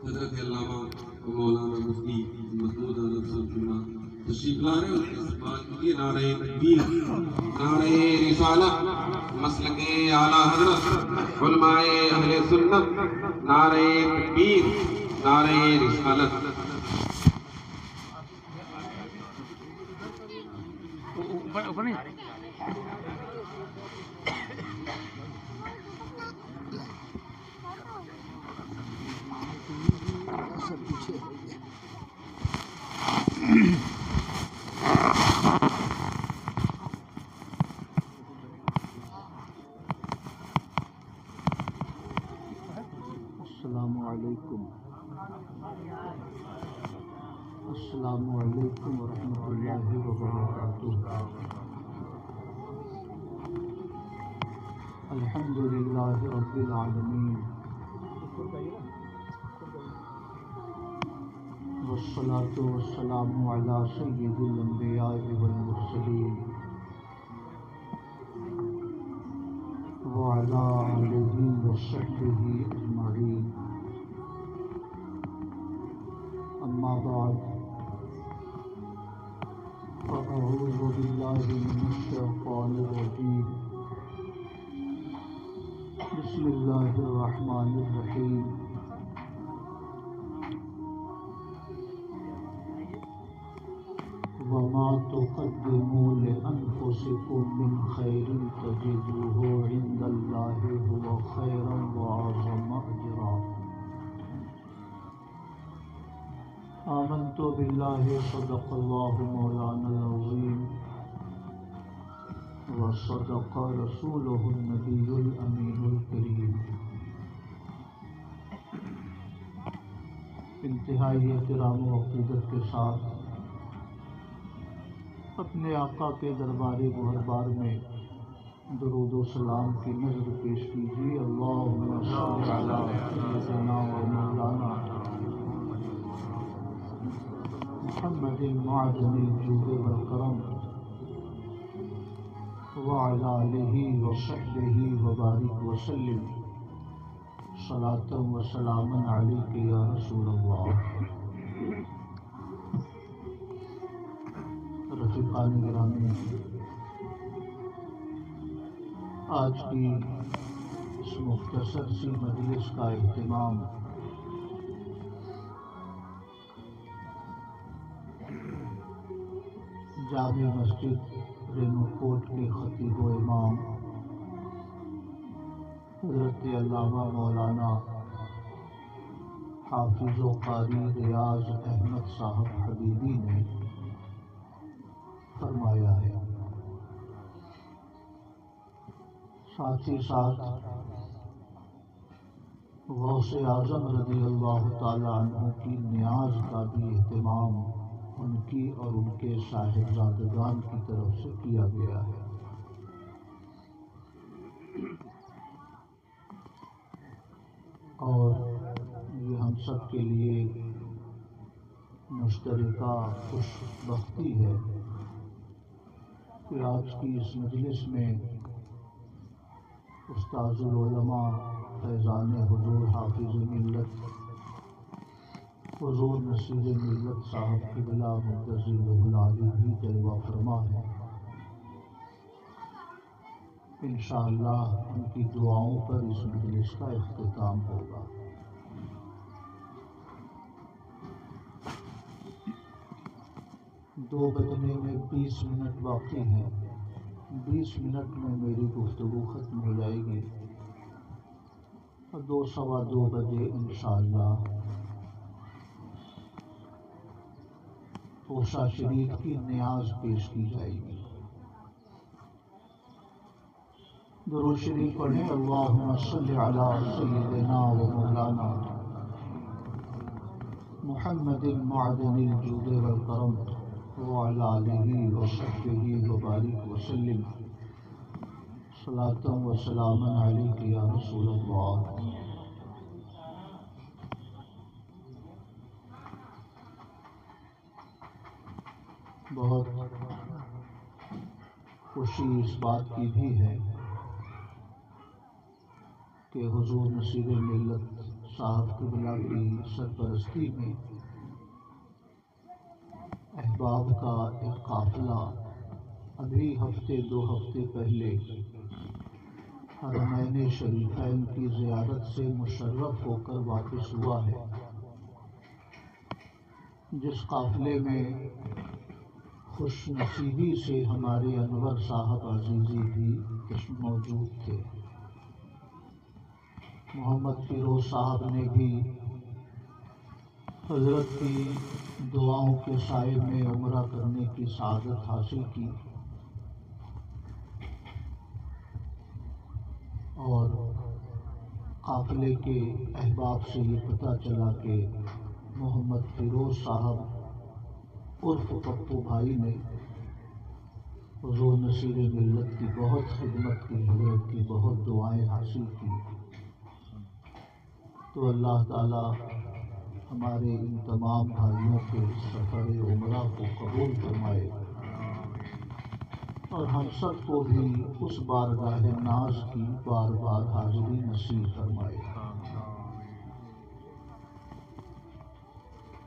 حضرت علامہ مولانا مفتی محمود اعظم صاحب جمعہ تشریف لا رہے ہیں، اس کے بعد کیجیے نعرہ تکبیر، نعرہ رسالت، مسلک اعلیٰ حضرت علماء اہل سنت، نعرہ تکبیر، نعرہ رسالت۔ اوپر نہیں السلام علیکم ورحمۃ اللہ وبرکاتہ۔ الحمد للہ رب العالمین، والصلاة والسلام علی سید الانبیاء والمرسلین وعلی آلہ وصحبہ اجمعین، اما بعد فاعوذ باللہ من الشیطان الرجیم، بسم اللہ الرحمن الرحیم۔ وما تقدموا لأنفسكم من خير تجدوه عند الله هو خيرا وأعظم أجرا۔ آمنت بالله صدق الله مولانا العظيم وصدق رسوله النبي الأمين الكريم۔ انتہائی احترام و عقیدت کے ساتھ اپنے آقا کے دربار گہربار میں درود و سلام کی نظر پیش کیجیے۔ اللہم صل علی سیدنا و مولانا محمد معدن الجود والکرم وعلی آلہ وصحبہ وبارک وسلم، صلاۃ و سلام علیک یا رسول اللہ۔ رفیقان گرامی، آج کی اس مختصر سی مجلس کا اہتمام جامع مسجد رینو کوٹ کے خطیب و امام حضرت علامہ مولانا حافظ و قاری ریاض احمد صاحب حبیبی نے فرمایا ہے۔ ساتھ ہی ساتھ غوث اعظم رضی اللہ تعالی عنہ کی نیاز کا بھی اہتمام ان کی اور ان کے صاحبزادگان کی طرف سے کیا گیا ہے۔ اور یہ ہم سب کے لیے مشترکہ خوش بختی ہے کہ آج کی اس مجلس میں استاذ العلماء فیضان حضور حافظ ملت حضور نصیر ملت صاحب قبلہ مدظلہ العالی بھی جلوہ فرما ہے۔ انشاءاللہ ان کی دعاؤں پر اس مجلس کا اختتام ہوگا۔ دو بجنے میں 20 منٹ باقی ہیں، 20 منٹ میں میری گفتگو ختم ہو جائے گی اور 2 سوا 2 بجے انشاءاللہ توشہ شریف کی نیاز پیش کی جائے گی۔ درود شریف پڑھیں۔ اللہم صل علی سیدنا و مولانا محمد معدن الجود والکرم وعلی آلہ وصحبہ وبارک وسلم، صلاۃ و سلام علیک یا رسول اللہ۔ بہت خوشی اس بات کی بھی ہے کہ حضور نصیر ملت صاحب قبلہ کی سرپرستی میں احباب کا ایک قافلہ ابھی ہفتے دو ہفتے پہلے حرمین شریفین کی زیارت سے مشرف ہو کر واپس ہوا ہے، جس قافلے میں خوش نصیبی سے ہمارے انور صاحب عزیزی بھی موجود تھے۔ محمد فیروز صاحب نے بھی حضرت کی دعاؤں کے سائے میں عمرہ کرنے کی سعادت حاصل کی، اور قافلے کے احباب سے یہ پتہ چلا کہ محمد فیروز صاحب عرف پپو بھائی نے حضور نصیر ملت کی بہت خدمت کی، حضرت کی بہت دعائیں حاصل کی۔ تو اللہ تعالی ہمارے ان تمام بھائیوں کے سفر عمرہ کو قبول فرمائے، اور ہم سب کو بھی اس بارگاہ ناز کی بار بار حاضری نصیب فرمائے۔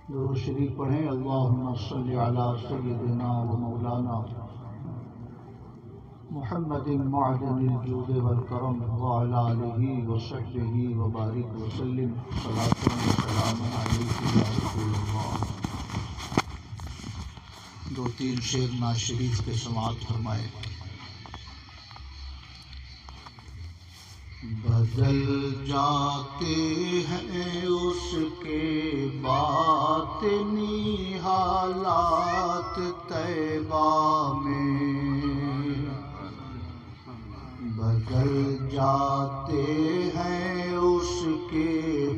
درود شریف پڑھیں۔ اللہم صلی علی سیدنا و مولانا محمد معدن الجود والکرم وعلی آلہ وصحبہ وبارک وسلم، صلاۃ و سلام علیک یا رسول اللہ۔ دو تین شعر ناز شریف کے سماعت فرمائے۔ بدل جاتے ہیں اس کے باطنی حالات طیبہ میں، بدل جاتے ہیں اس کے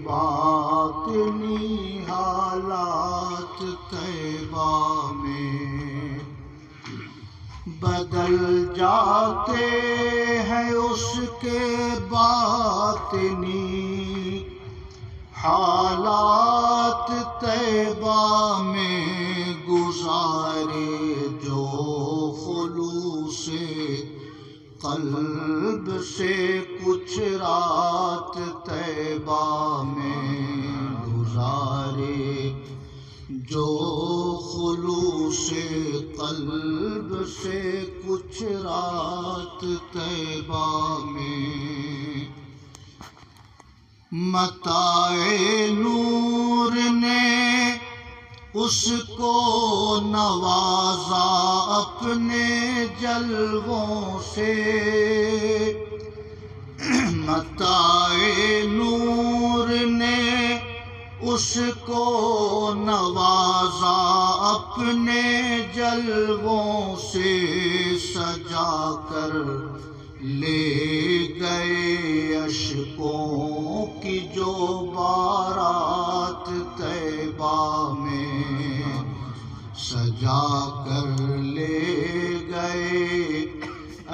باطنی حالات طیبہ میں، بدل جاتے ہیں اس کے باطنی حالات طیبہ میں، گزارے جو خلوص قلب سے کچھ رات طیبہ میں، گزارے جو خلوص قلب سے کچھ رات طیبہ میں، متاع نور نے اس کو نوازا اپنے جلووں سے، متاع نور نے اس کو نوازا اپنے جلووں سے، سجا کر لے گئے اشکوں کی جو بارات طیبہ میں، سجا کر لے گئے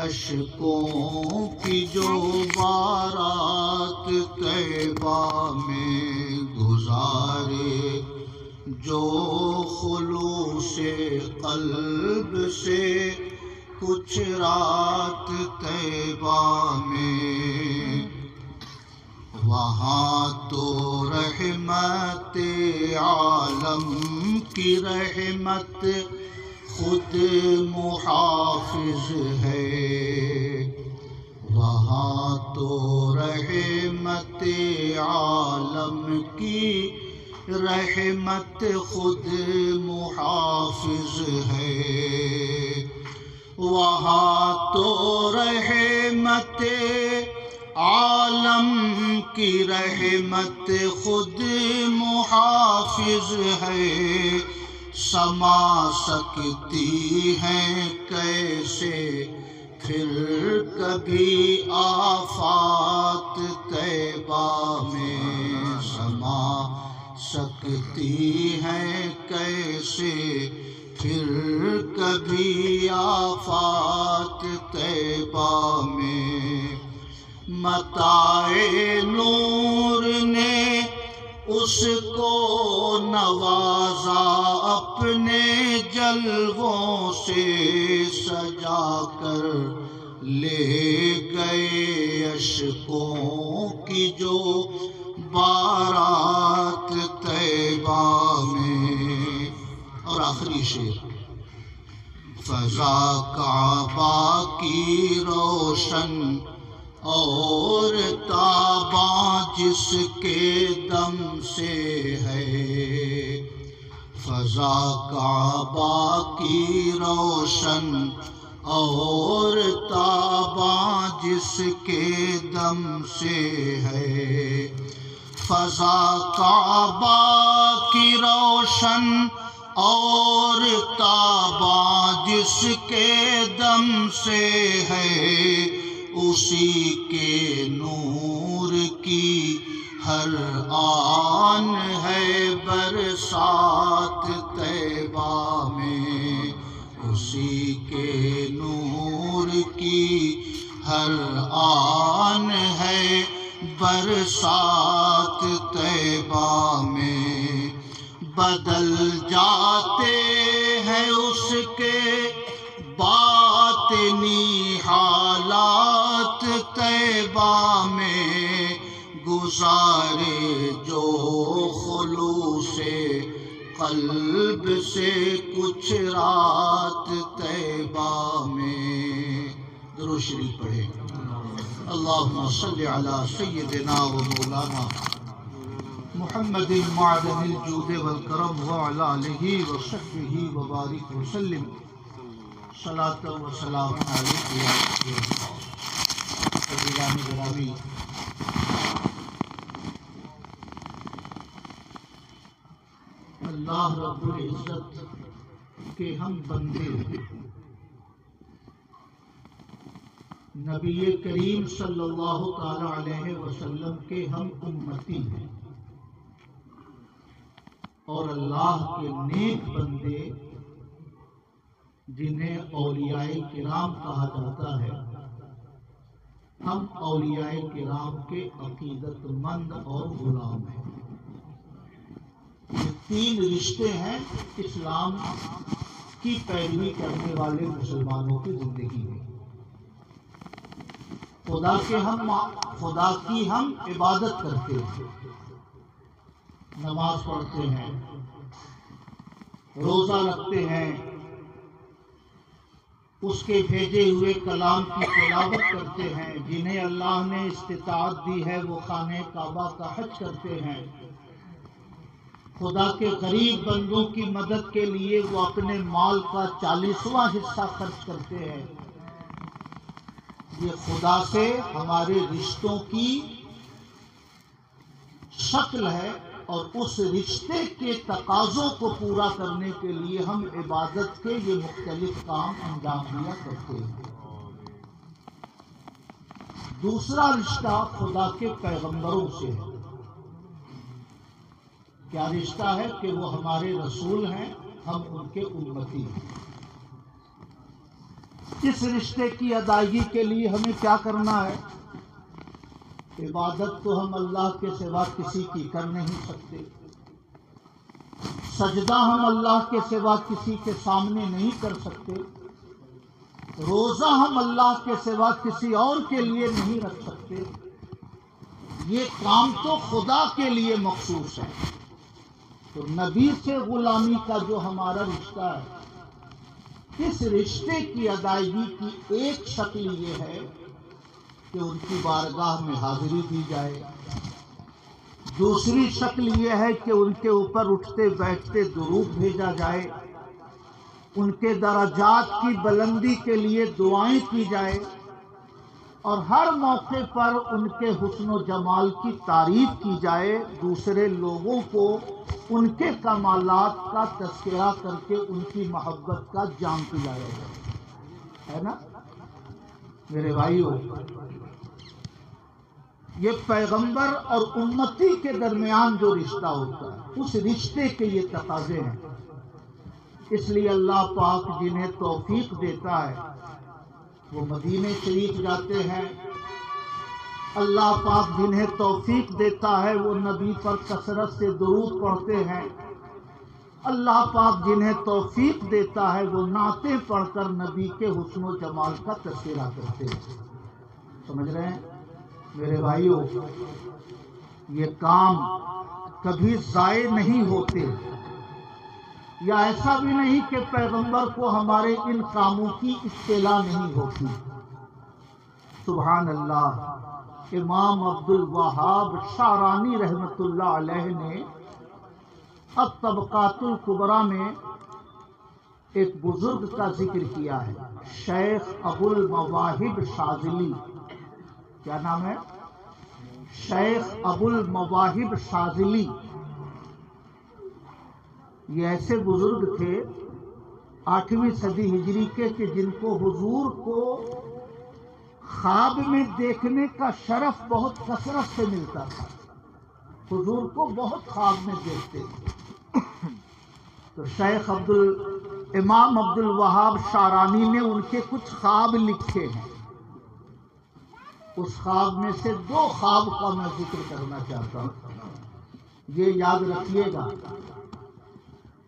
اشکوں کی جو بارات طیبہ میں، گزارے جو خلوص قلب سے کچھ رات طیبہ میں، وہاں تو رحمت عالم کی رحمت خود محافظ ہے، وہاں تو رحمت عالم کی رحمت خود محافظ ہے، وہاں تو رحمت عالم کی رحمت خود محافظ ہے، سما سکتی ہیں کیسے پھر کبھی آفات طیبہ میں، سما سکتی ہیں کیسے پھر کبھی آفات طیبہ میں، متاع نور نے اس کو نوازا اپنے جلووں سے، سجا کر لے گئے اشکوں کی جو بارات طیبہ میں. اور آخری شعر: فضا کعبہ کی روشن اور تاباں جس کے دم سے ہے. فضا کعبہ کی روشن اور تاباں جس کے دم سے ہے. فضا کعبہ کی روشن اور تاباں جس کے دم سے ہے. اسی کے نور کی ہر آن ہے برسات طیبہ میں. اسی کے نور کی ہر آن ہے برسات طیبہ میں. بدل جاتے ہیں اس کے باطنی حالات طیبہ میں. گزارے جو خلوص قلب سے کچھ رات طیبہ میں. درود شریف پڑھیں. اللہم صلی علی سیدنا و مولانا محمد معدن الجود والکرم وعلی آلہ وصحبہ وبارک وسلم. صلاۃ و سلام علیک یا رسول اللہ. عزیزان گرامی، اللہ رب العزت کے ہم بندے، نبی کریم صلی اللہ تعالی علیہ وسلم کے ہم امتی ہیں، اور اللہ کے نیک بندے جنہیں اولیاء کرام کہا جاتا ہے. ہم اولیاء کرام کے عقیدت مند اور غلام ہیں. یہ تین رشتے ہیں اسلام کی پیروی کرنے والے مسلمانوں کی زندگی میں. خدا کی ہم عبادت کرتے ہیں، نماز پڑھتے ہیں، روزہ رکھتے ہیں، اس کے بھیجے ہوئے کلام کی تلاوت کرتے ہیں. جنہیں اللہ نے استطاعت دی ہے وہ خانہ کعبہ کا حج کرتے ہیں. خدا کے غریب بندوں کی مدد کے لیے وہ اپنے مال کا 40واں حصہ خرچ کرتے ہیں. یہ خدا سے ہمارے رشتوں کی شکل ہے، اور اس رشتے کے تقاضوں کو پورا کرنے کے لیے ہم عبادت کے یہ مختلف کام انجام دیا کرتے ہیں. دوسرا رشتہ خدا کے پیغمبروں سے ہے. کیا رشتہ ہے؟ کہ وہ ہمارے رسول ہیں، ہم ان کے امتی ہیں. اس رشتے کی ادائیگی کے لیے ہمیں کیا کرنا ہے؟ عبادت تو ہم اللہ کے سوا کسی کی کر نہیں سکتے. سجدہ ہم اللہ کے سوا کسی کے سامنے نہیں کر سکتے. روزہ ہم اللہ کے سوا کسی اور کے لیے نہیں رکھ سکتے. یہ کام تو خدا کے لیے مخصوص ہے. تو نبی سے غلامی کا جو ہمارا رشتہ ہے، اس رشتے کی ادائیگی کی ایک شکل یہ ہے کہ ان کی بارگاہ میں حاضری دی جائے. دوسری شکل یہ ہے کہ ان کے اوپر اٹھتے بیٹھتے درود بھیجا جائے. ان کے درجات کی بلندی کے لیے دعائیں کی جائے، اور ہر موقع پر ان کے حسن و جمال کی تعریف کی جائے. دوسرے لوگوں کو ان کے کمالات کا تذکرہ کر کے ان کی محبت کا جام پلایا جائے. ہے نا میرے بھائیو؟ یہ پیغمبر اور امتی کے درمیان جو رشتہ ہوتا ہے، اس رشتے کے یہ تقاضے ہیں. اس لیے اللہ پاک جنہیں توفیق دیتا ہے وہ مدینہ شریف جاتے ہیں. اللہ پاک جنہیں توفیق دیتا ہے وہ نبی پر کثرت سے درود پڑھتے ہیں. اللہ پاک جنہیں توفیق دیتا ہے وہ نعتیں پڑھ کر نبی کے حسن و جمال کا تذکرہ کرتے ہیں. سمجھ رہے ہیں میرے بھائیوں؟ یہ کام کبھی ضائع نہیں ہوتے، یا ایسا بھی نہیں کہ پیغمبر کو ہمارے ان کاموں کی اطلاع نہیں ہوتی۔ سبحان اللہ۔ امام عبد الوہاب شعرانی رحمۃ اللہ علیہ نے الطبقات الکبریٰ میں ایک بزرگ کا ذکر کیا ہے، شیخ ابو المواہب شاذلی۔ کیا نام ہے؟ شیخ ابو المواہب شاذلی۔ یہ ایسے بزرگ تھے 8ویں صدی ہجری کے کہ جن کو حضور کو خواب میں دیکھنے کا شرف بہت کثرت سے ملتا تھا۔ حضور کو بہت خواب میں دیکھتے تھے۔ تو شیخ امام عبد الوہاب شعرانی نے ان کے کچھ خواب لکھے ہیں۔ اس خواب میں سے 2 خواب کا میں ذکر کرنا چاہتا ہوں۔ یہ یاد رکھیے گا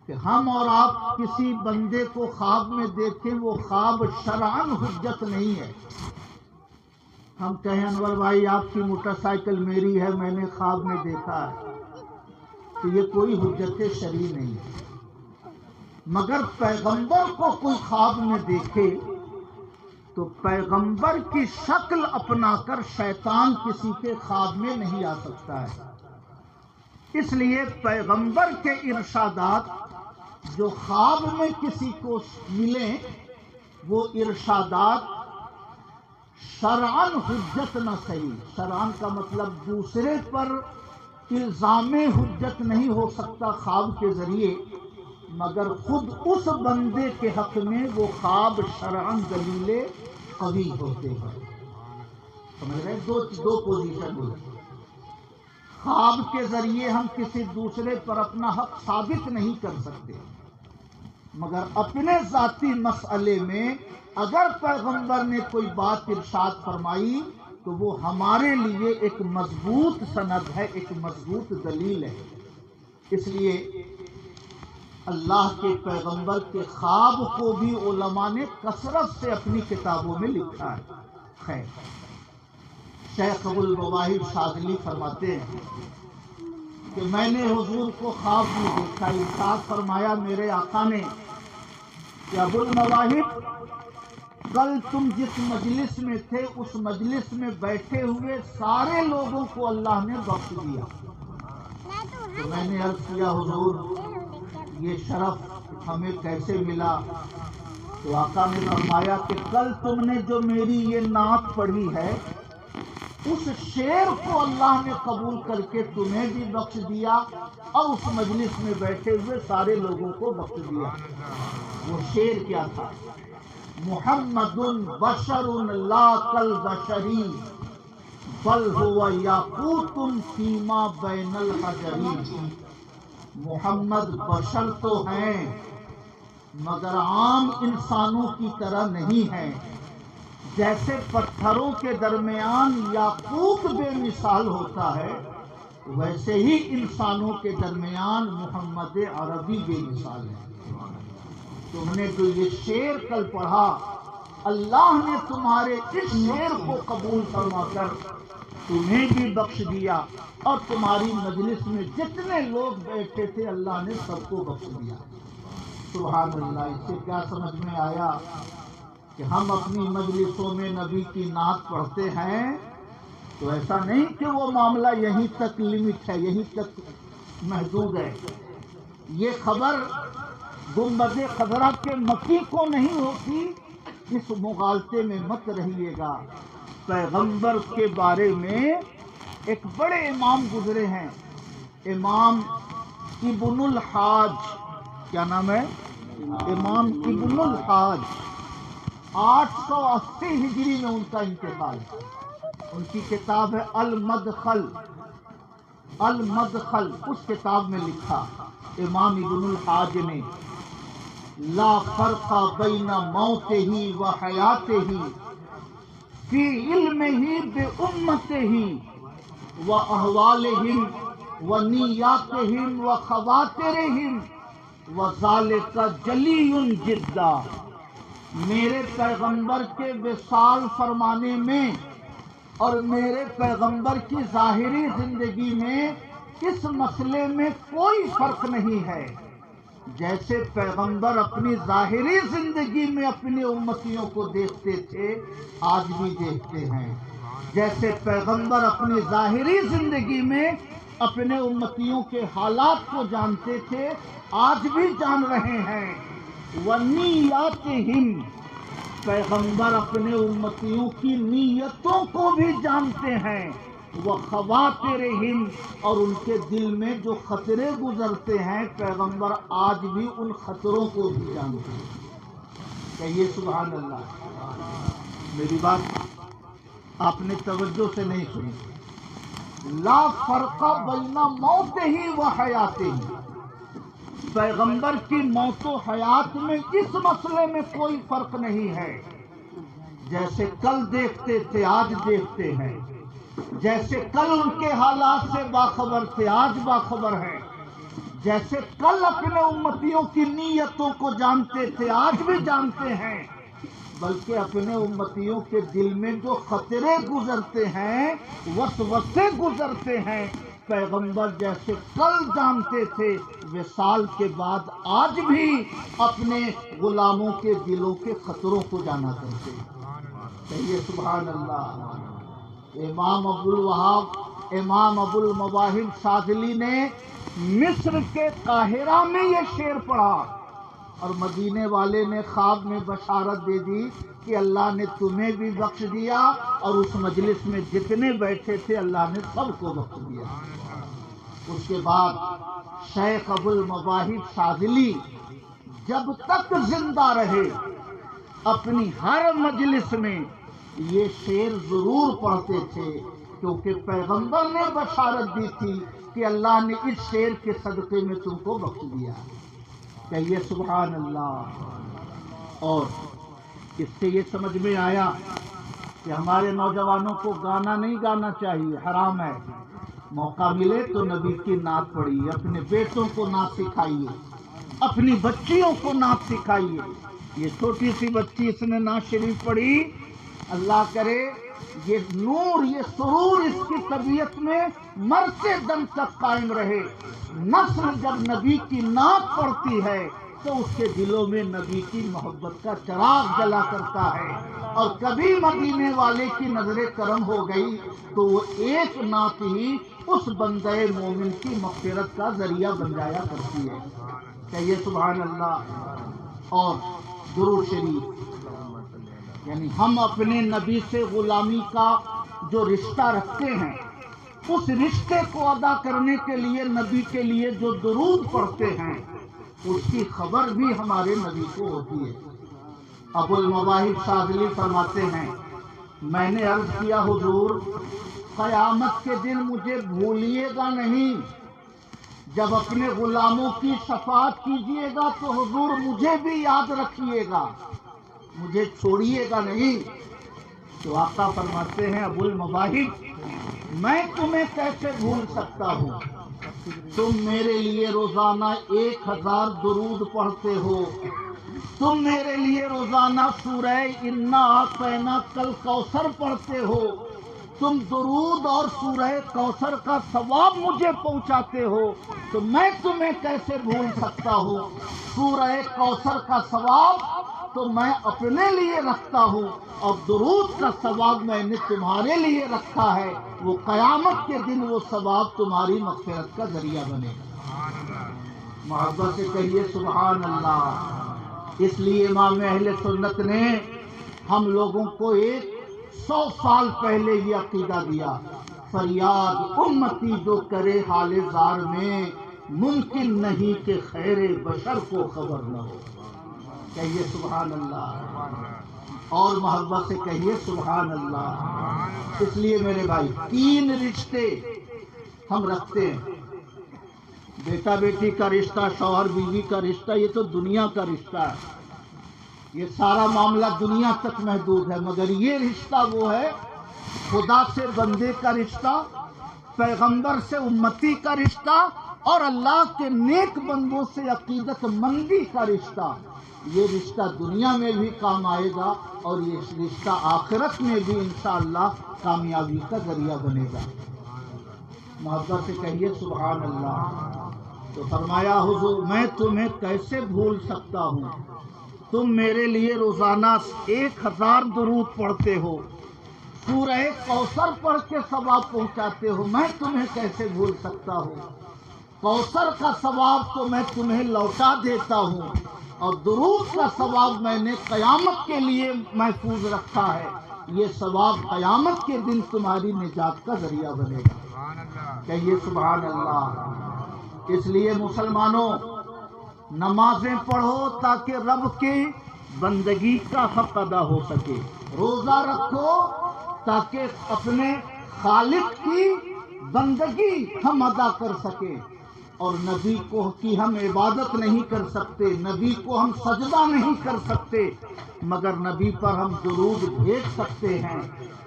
کہ ہم اور آپ کسی بندے کو خواب میں دیکھیں، وہ خواب شرعاً حجت نہیں ہے۔ ہم کہیں انور بھائی آپ کی موٹر سائیکل میری ہے، میں نے خواب میں دیکھا ہے، تو یہ کوئی حجت شرعی نہیں ہے۔ مگر پیغمبر کو کوئی خواب میں دیکھے تو پیغمبر کی شکل اپنا کر شیطان کسی کے خواب میں نہیں آ سکتا ہے۔ اس لیے پیغمبر کے ارشادات جو خواب میں کسی کو ملیں، وہ ارشادات شرعاً حجت نہ صحیح۔ شرعاً کا مطلب دوسرے پر الزام حجت نہیں ہو سکتا خواب کے ذریعے، مگر خود اس بندے کے حق میں وہ خواب شرعاً دلیل قوی ہوتے ہیں۔ سمجھ رہے؟ دو پوزیشن ہوئی۔ خواب کے ذریعے ہم کسی دوسرے پر اپنا حق ثابت نہیں کر سکتے، مگر اپنے ذاتی مسئلے میں اگر پیغمبر نے کوئی بات ارشاد فرمائی تو وہ ہمارے لیے ایک مضبوط سند ہے، ایک مضبوط دلیل ہے۔ اس لیے اللہ کے پیغمبر کے خواب کو بھی علماء نے کثرت سے اپنی کتابوں میں لکھا ہے۔ خیر، شیخ ابو المواہب شاذلی فرماتے ہیں کہ میں نے حضور کو خواب میں دیکھا، ارشاد فرمایا میرے آقا نے کہ ابو المواہب، کل تم جس مجلس میں تھے اس مجلس میں بیٹھے ہوئے سارے لوگوں کو اللہ نے بخش دیا۔ تو میں نے عرض کیا حضور یہ شرف ہمیں کیسے ملا؟ تو آقا نے فرمایا کہ کل تم نے جو میری یہ نعت پڑھی ہے اس شعر کو اللہ نے قبول کر کے تمہیں بھی بخش دیا اور اس مجلس میں بیٹھے ہوئے سارے لوگوں کو بخش دیا۔ وہ شعر کیا تھا؟ محمد بشر لا کالبشری بل هو یاقوت فیما بین الحجری۔ محمد بشر تو ہیں مگر عام انسانوں کی طرح نہیں ہیں، جیسے پتھروں کے درمیان یاقوت بے مثال ہوتا ہے ویسے ہی انسانوں کے درمیان محمد عربی بے مثال ہے۔ تم نے جو یہ شعر کل پڑھا، اللہ نے تمہارے اس شعر کو قبول فرما کر تمہیں بھی بخش دیا، اور تمہاری مجلس میں جتنے لوگ بیٹھے تھے اللہ نے سب کو بخش دیا۔ سبحان اللہ۔ اس سے کیا سمجھ میں آیا کہ ہم اپنی مجلسوں میں نبی کی نعت پڑھتے ہیں تو ایسا نہیں کہ وہ معاملہ یہیں تک لمٹ ہے، یہیں تک محدود ہے۔ یہ خبر گنبد خضرا کے مکی کو نہیں ہوتی، اس مغالطے میں مت رہیے گا۔ پیغمبر کے بارے میں ایک بڑے امام گزرے ہیں، امام ابن الحاج۔ کیا نام ہے؟ امام ابن الحاج۔ 880 ہجری میں ان کا انتقال ہے۔ ان کی کتاب ہے المدخل۔ المدخل اس کتاب میں لکھا امام ابن الحاج نے، لا فرق بین موتہ و حیاتہ فی علمہ بامتہ و احوالہم و نیاتہم و خواطرہم و ذالک جلی جدا۔ میرے پیغمبر کے وصال فرمانے میں اور میرے پیغمبر کی ظاہری زندگی میں اس مسئلے میں کوئی فرق نہیں ہے۔ جیسے پیغمبر اپنی ظاہری زندگی میں اپنے امتیوں کو دیکھتے تھے، آج بھی دیکھتے ہیں۔ جیسے پیغمبر اپنی ظاہری زندگی میں اپنے امتیوں کے حالات کو جانتے تھے، آج بھی جان رہے ہیں۔ وَنِيَّاتِهِمْ، پیغمبر اپنے امتیوں کی نیتوں کو بھی جانتے ہیں۔ وَخَوَاطِرِهِمْ، اور ان کے دل میں جو خطرے گزرتے ہیں پیغمبر آج بھی ان خطروں کو بھی جانتے ہیں۔ کہیے سبحان اللہ۔ میری بات آپ نے توجہ سے نہیں سنی۔ لا فرق بین موتہ و حیاتہ، پیغمبر کی موت و حیات میں اس مسئلے میں کوئی فرق نہیں ہے۔ جیسے کل دیکھتے تھے آج دیکھتے ہیں، جیسے کل ان کے حالات سے باخبر تھے آج باخبر ہیں، جیسے کل اپنے امتیوں کی نیتوں کو جانتے تھے آج بھی جانتے ہیں، بلکہ اپنے امتیوں کے دل میں جو خطرے گزرتے ہیں، وسوسے گزرتے ہیں، پیغمبر جیسے کل جانتے تھے وصال کے بعد آج بھی اپنے غلاموں کے دلوں کے خطروں کو جانا کرتے ہیں۔ کہیے سبحان اللہ۔ امام امام ابو المواہب شاذلی نے مصر کے قاہرہ میں یہ شعر پڑھا، اور مدینے والے نے خواب میں بشارت دے دی کہ اللہ نے تمہیں بھی بخش دیا، اور اس مجلس میں جتنے بیٹھے تھے اللہ نے سب کو بخش دیا۔ اس کے بعد شیخ ابو المواہب شاذلی جب تک زندہ رہے اپنی ہر مجلس میں یہ شعر ضرور پڑھتے تھے، کیونکہ پیغمبر نے بشارت دی تھی کہ اللہ نے اس شعر کے صدقے میں تم کو بخش دیا۔ کہیے سبحان اللہ۔ اور اس سے یہ سمجھ میں آیا کہ ہمارے نوجوانوں کو گانا نہیں گانا چاہیے، حرام ہے۔ موقع ملے تو نبی کی نعت پڑھیے، اپنے بیٹوں کو نعت سکھائیے، اپنی بچیوں کو نعت سکھائیے۔ یہ چھوٹی سی بچی اس نے نعت شریف پڑھی، اللہ کرے یہ نور یہ سرور اس کی طبیعت میں مرتے دم تک قائم رہے۔ نسل جب نبی کی نعت پڑھتی ہے تو اس کے دلوں میں نبی کی محبت کا چراغ جلا کرتا ہے، اور کبھی مدینے والے کی نظر کرم ہو گئی تو وہ ایک نعت ہی اس بندہ مومن کی مغفرت کا ذریعہ بن جایا کرتی ہے۔ کہیے سبحان اللہ۔ اور درود شریف، یعنی ہم اپنے نبی سے غلامی کا جو رشتہ رکھتے ہیں، اس رشتے کو ادا کرنے کے لیے نبی کے لیے جو درود پڑھتے ہیں اس کی خبر بھی ہمارے نبی کو ہوتی ہے۔ ابو المواہب شاذلی فرماتے ہیں، میں نے عرض کیا حضور قیامت کے دن مجھے بھولیے گا نہیں، جب اپنے غلاموں کی شفاعت کیجیے گا تو حضور مجھے بھی یاد رکھیے گا، مجھے چھوڑیے گا نہیں۔ تو آقا فرماتے ہیں ابو المواہب میں تمہیں کیسے بھول سکتا ہوں، تم میرے لیے روزانہ 1000 درود پڑھتے ہو، تم میرے لیے روزانہ سورہ انا اعطیناک الکوثر پڑھتے ہو، تم درود اور سورہ کوثر کا ثواب مجھے پہنچاتے ہو، تو میں تمہیں کیسے بھول سکتا ہوں۔ سورہ کوثر کا ثواب تو میں اپنے لیے رکھتا ہوں، اور درود کا ثواب میں نے تمہارے لیے رکھا ہے، وہ قیامت کے دن وہ ثواب تمہاری مغفرت کا ذریعہ بنے گا۔ محبت سے کہیے سبحان اللہ۔ اس لیے امام اہل سنت نے ہم لوگوں کو 100 سال پہلے یہ عقیدہ دیا، فریاد امتی جو کرے حال زار میں، ممکن نہیں کہ خیر بشر کو خبر نہ ہو۔ کہیے سبحان اللہ، اور محبت سے کہیے سبحان اللہ۔ اس لیے میرے بھائی 3 رشتے ہم رکھتے ہیں، بیٹا بیٹی کا رشتہ، شوہر بیوی کا رشتہ، یہ تو دنیا کا رشتہ ہے، یہ سارا معاملہ دنیا تک محدود ہے، مگر یہ رشتہ وہ ہے خدا سے بندے کا رشتہ، پیغمبر سے امتی کا رشتہ، اور اللہ کے نیک بندوں سے عقیدت مندی کا رشتہ، یہ رشتہ دنیا میں بھی کام آئے گا اور یہ رشتہ آخرت میں بھی انشاءاللہ کامیابی کا ذریعہ بنے گا۔ محبت سے کہیے سبحان اللہ۔ تو فرمایا حضور میں تمہیں کیسے بھول سکتا ہوں، تم میرے لیے روزانہ 1000 درود پڑھتے ہو، سورہ کوثر پڑھ کے ثواب پہنچاتے ہو، میں تمہیں کیسے بھول سکتا ہوں؟ کوثر کا ثواب تو میں تمہیں لوٹا دیتا ہوں، اور درود کا ثواب میں نے قیامت کے لیے محفوظ رکھا ہے، یہ ثواب قیامت کے دن تمہاری نجات کا ذریعہ بنے گا۔ کہیے سبحان اللہ۔ اس لیے مسلمانوں نمازیں پڑھو تاکہ رب کی بندگی کا حق ادا ہو سکے، روزہ رکھو تاکہ اپنے خالق کی بندگی ہم ادا کر سکیں، اور نبی کو کی ہم عبادت نہیں کر سکتے، نبی کو ہم سجدہ نہیں کر سکتے، مگر نبی پر ہم درود بھیج سکتے ہیں،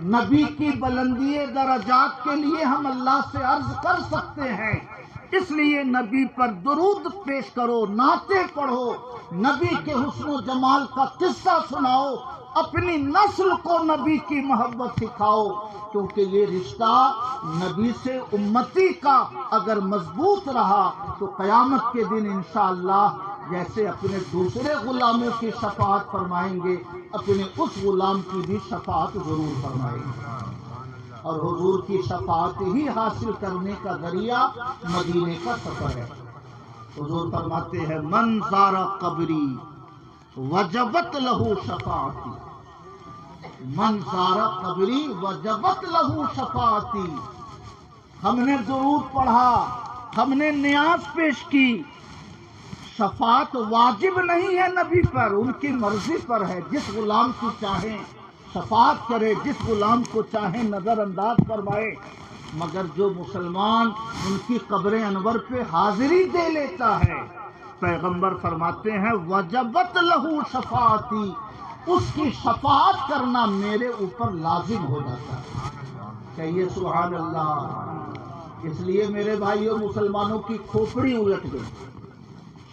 نبی کی بلندی درجات کے لیے ہم اللہ سے عرض کر سکتے ہیں، اس لیے نبی پر درود پیش کرو، نعتیں پڑھو، نبی کے حسن و جمال کا قصہ سناؤ، اپنی نسل کو نبی کی محبت سکھاؤ، کیونکہ یہ رشتہ نبی سے امتی کا اگر مضبوط رہا تو قیامت کے دن انشاءاللہ جیسے اپنے دوسرے غلاموں کی شفاعت فرمائیں گے، اپنے اس غلام کی بھی شفاعت ضرور فرمائیں گے، اور حضور کی شفاعت ہی حاصل کرنے کا ذریعہ مدینے کا سفر ہے۔ حضور فرماتے ہیں من زار قبری وجبت لہو شفاعتی، من زار قبری وجبت لہو شفاعتی، ہم نے درود پڑھا، ہم نے نیاز پیش کی، شفاعت واجب نہیں ہے نبی پر، ان کی مرضی پر ہے، جس غلام کی چاہیں شفاعت کرے، جس غلام کو چاہیں نظر انداز فرمائے، مگر جو مسلمان ان کی قبر انور پہ حاضری دے لیتا ہے، پیغمبر فرماتے ہیں وجبت لہو شفاعتی، اس کی شفاعت کرنا میرے اوپر لازم ہو جاتا ہے۔ کہیے سبحان اللہ۔ اس لیے میرے بھائیوں مسلمانوں کی کھوپڑی الٹ گئی،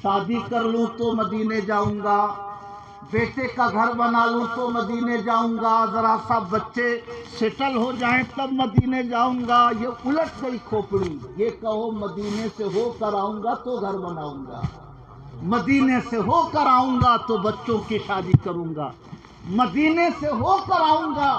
شادی کر لوں تو مدینے جاؤں گا، بیٹے کا گھر بنا لوں تو مدینے جاؤں گا، ذرا سا بچے سیٹل ہو جائیں تب مدینے جاؤں گا، یہ الٹ گئی کھوپڑی۔ یہ کہو مدینے سے ہو کر آؤں گا تو گھر بناؤں گا، مدینے سے ہو کر آؤں گا تو بچوں کی شادی کروں گا، مدینے سے ہو کر آؤں گا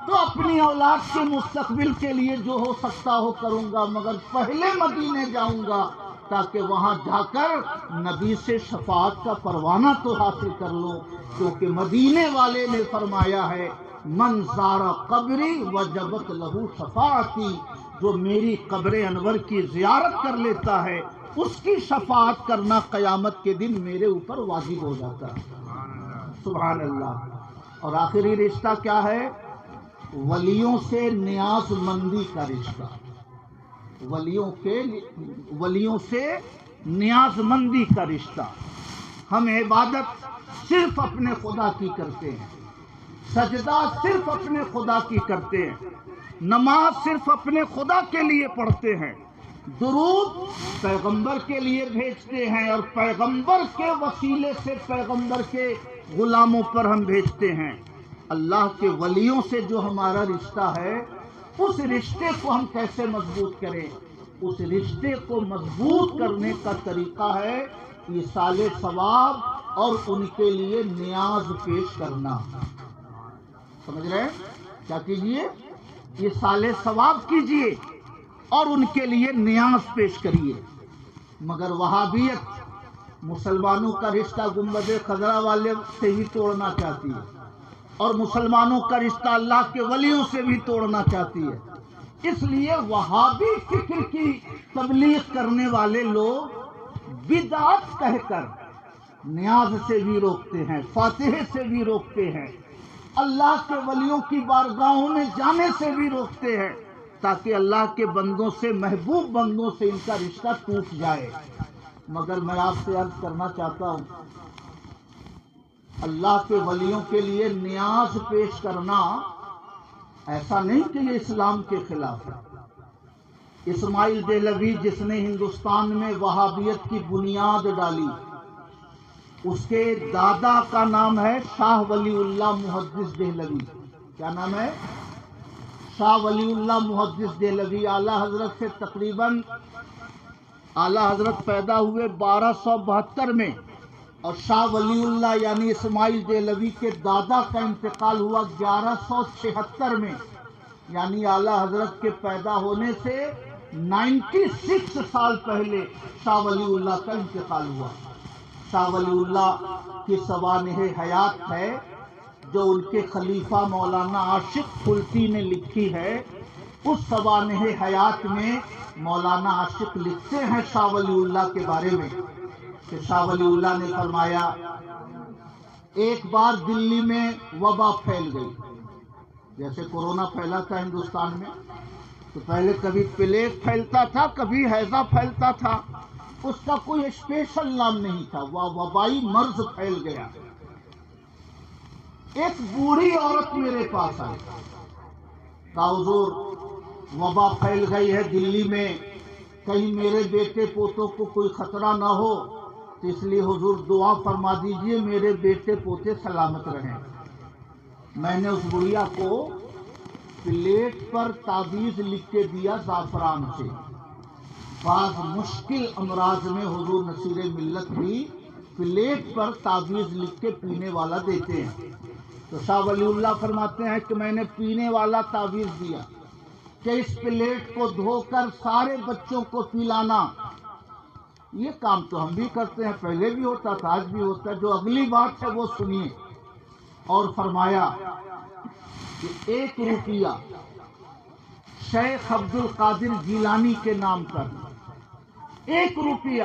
تو اپنی اولاد کے مستقبل کے لیے جو ہو سکتا ہو کروں گا، مگر پہلے مدینے جاؤں گا تاکہ وہاں جا کر نبی سے شفاعت کا پروانہ تو حاصل کر لوں، کیونکہ مدینے والے نے فرمایا ہے من زار قبری وجبت لہو شفاعتی، جو میری قبر انور کی زیارت کر لیتا ہے اس کی شفاعت کرنا قیامت کے دن میرے اوپر واجب ہو جاتا ہے۔ سبحان اللہ۔ اور آخری رشتہ کیا ہے؟ ولیوں سے نیاز مندی کا رشتہ، ولیوں سے نیاز مندی کا رشتہ۔ ہم عبادت صرف اپنے خدا کی کرتے ہیں، سجدہ صرف اپنے خدا کی کرتے ہیں، نماز صرف اپنے خدا کے لیے پڑھتے ہیں، درود پیغمبر کے لیے بھیجتے ہیں، اور پیغمبر کے وسیلے سے پیغمبر کے غلاموں پر ہم بھیجتے ہیں۔ اللہ کے ولیوں سے جو ہمارا رشتہ ہے، اس رشتے کو ہم کیسے مضبوط کریں؟ اس رشتے کو مضبوط کرنے کا طریقہ ہے ایصال ثواب اور ان کے لیے نیاز پیش کرنا۔ سمجھ رہے ہیں؟ کیا کیجئے؟ ایصال ثواب کیجئے اور ان کے لیے نیاز پیش کریے۔ مگر وہابیت مسلمانوں کا رشتہ گنبد خضرا والے سے بھی توڑنا چاہتی ہے، اور مسلمانوں کا رشتہ اللہ کے ولیوں سے بھی توڑنا چاہتی ہے۔ اس لیے وہابی فکر کی تبلیغ کرنے والے لوگ بدعت کہہ کر نیاز سے بھی روکتے ہیں، فاتحے سے بھی روکتے ہیں، اللہ کے ولیوں کی بارگاہوں میں جانے سے بھی روکتے ہیں، تاکہ اللہ کے بندوں سے، محبوب بندوں سے ان کا رشتہ ٹوٹ جائے۔ مگر میں آپ سے عرض کرنا چاہتا ہوں، اللہ کے ولیوں کے لیے نیاز پیش کرنا ایسا نہیں کہ یہ اسلام کے خلاف ہے۔ اسماعیل دہلوی جس نے ہندوستان میں وہابیت کی بنیاد ڈالی، اس کے دادا کا نام ہے شاہ ولی اللہ محدث دہلوی۔ کیا نام ہے؟ شاہ ولی اللہ محدث دہلوی۔ اعلیٰ حضرت سے تقریباً اعلیٰ حضرت پیدا ہوئے 1272 میں، اور شاہ ولی اللہ یعنی اسماعیل دہلوی کے دادا کا انتقال ہوا 1176 میں، یعنی اعلیٰ حضرت کے پیدا ہونے سے 96 سال پہلے شاہ ولی اللہ کا انتقال ہوا۔ شاہ ولی اللہ کی سوانح حیات ہے جو ان کے خلیفہ مولانا عاشق پھلتی نے لکھی ہے۔ اس سوانح حیات میں مولانا عاشق لکھتے ہیں شاہ ولی اللہ کے بارے میں کہ شاہ ولی اللہ نے فرمایا، ایک بار دلی میں وبا پھیل گئی، جیسے کورونا پھیلا تھا ہندوستان میں، تو پہلے کبھی پلیگ پھیلتا تھا، کبھی ہیضہ پھیلتا تھا، اس کا کوئی اسپیشل نام نہیں تھا، وہ وبائی مرض پھیل گیا۔ ایک بوڑھی عورت میرے پاس آئی، کہا حضور وبا پھیل گئی ہے دلی میں، کہیں میرے بیٹے پوتوں کو کوئی خطرہ نہ ہو، تو اس لیے حضور دعا فرما دیجئے میرے بیٹے پوتے سلامت رہیں۔ میں نے اس بڑھیا کو پلیٹ پر تعویذ لکھ کے دیا زعفران سے۔ بعض مشکل امراض میں حضور نصیر ملت بھی پلیٹ پر تعویذ لکھ کے پینے والا دیتے ہیں۔ تو شاہ ولی اللہ فرماتے ہیں کہ میں نے پینے والا تعویذ دیا کہ اس پلیٹ کو دھو کر سارے بچوں کو پلانا۔ یہ کام تو ہم بھی کرتے ہیں، پہلے بھی ہوتا تھا، آج بھی ہوتا ہے، جو اگلی بات ہے وہ سنیے۔ اور فرمایا کہ 1 روپیہ شیخ عبد القادر جیلانی کے نام پر، 1 روپیہ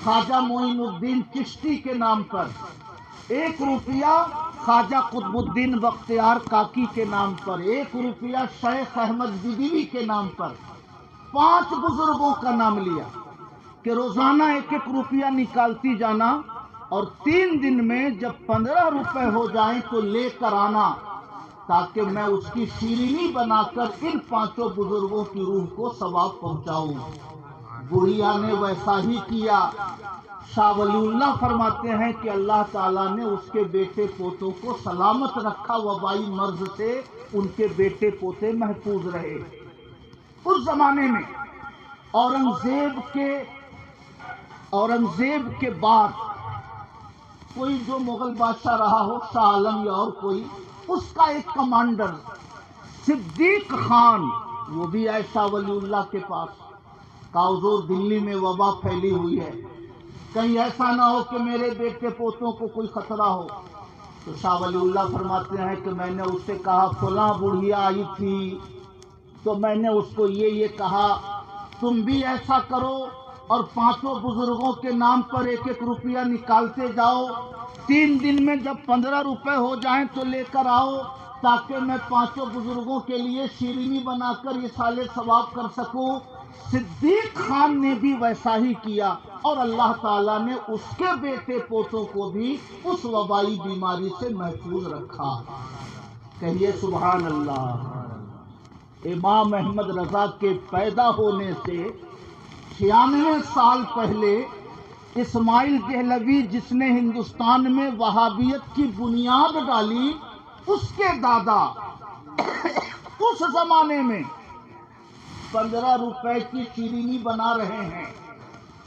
خواجہ معین الدین چشتی کے نام پر، 1 روپیہ خواجہ قطب الدین بختیار کاکی کے نام پر، 1 روپیہ شیخ احمد بدوی کے نام پر، 5 بزرگوں کا نام لیا کہ روزانہ 1 روپیہ نکالتی جانا، اور 3 دن میں جب 15 روپے ہو جائیں تو لے کر آنا، تاکہ میں اس کی شیرینی بنا کر ان 5 بزرگوں کی روح کو ثواب پہنچاؤں۔ بڑھیا نے ویسا ہی کیا۔ شاہ ولی اللہ فرماتے ہیں کہ اللہ تعالیٰ نے اس کے بیٹے پوتوں کو سلامت رکھا، وبائی مرض سے ان کے بیٹے پوتے محفوظ رہے۔ اس زمانے میں اورنگزیب کے بعد کوئی جو مغل بادشاہ رہا ہو، شاہ عالم یا اور کوئی، اس کا ایک کمانڈر صدیق خان، وہ بھی آئے شاہ ولی اللہ کے پاس، کہا حضور دلی میں وبا پھیلی ہوئی ہے، کہیں ایسا نہ ہو کہ میرے بیٹے پوتوں کو کوئی خطرہ ہو۔ تو شاہ ولی اللہ فرماتے ہیں کہ میں نے اس سے کہا فلاں بڑھیا آئی تھی تو میں نے اس کو یہ کہا تم بھی ایسا کرو اور 5 بزرگوں کے نام پر 1 روپیہ نکالتے جاؤ، 3 دن میں جب 15 روپے ہو جائیں تو لے کر آؤ، تاکہ میں 5 بزرگوں کے لیے شیرینی بنا کر یہ سالے ثواب کر سکوں۔ صدیق خان نے بھی ویسا ہی کیا، اور اللہ تعالیٰ نے اس کے بیٹے پوتوں کو بھی اس وبائی بیماری سے محفوظ رکھا۔ کہیے سبحان اللہ۔ امام احمد رضا کے پیدا ہونے سے 96 سال پہلے اسماعیل دہلوی جس نے ہندوستان میں وہابیت کی بنیاد ڈالی، اس کے دادا اس زمانے میں 15 روپے کی شیرینی بنا رہے ہیں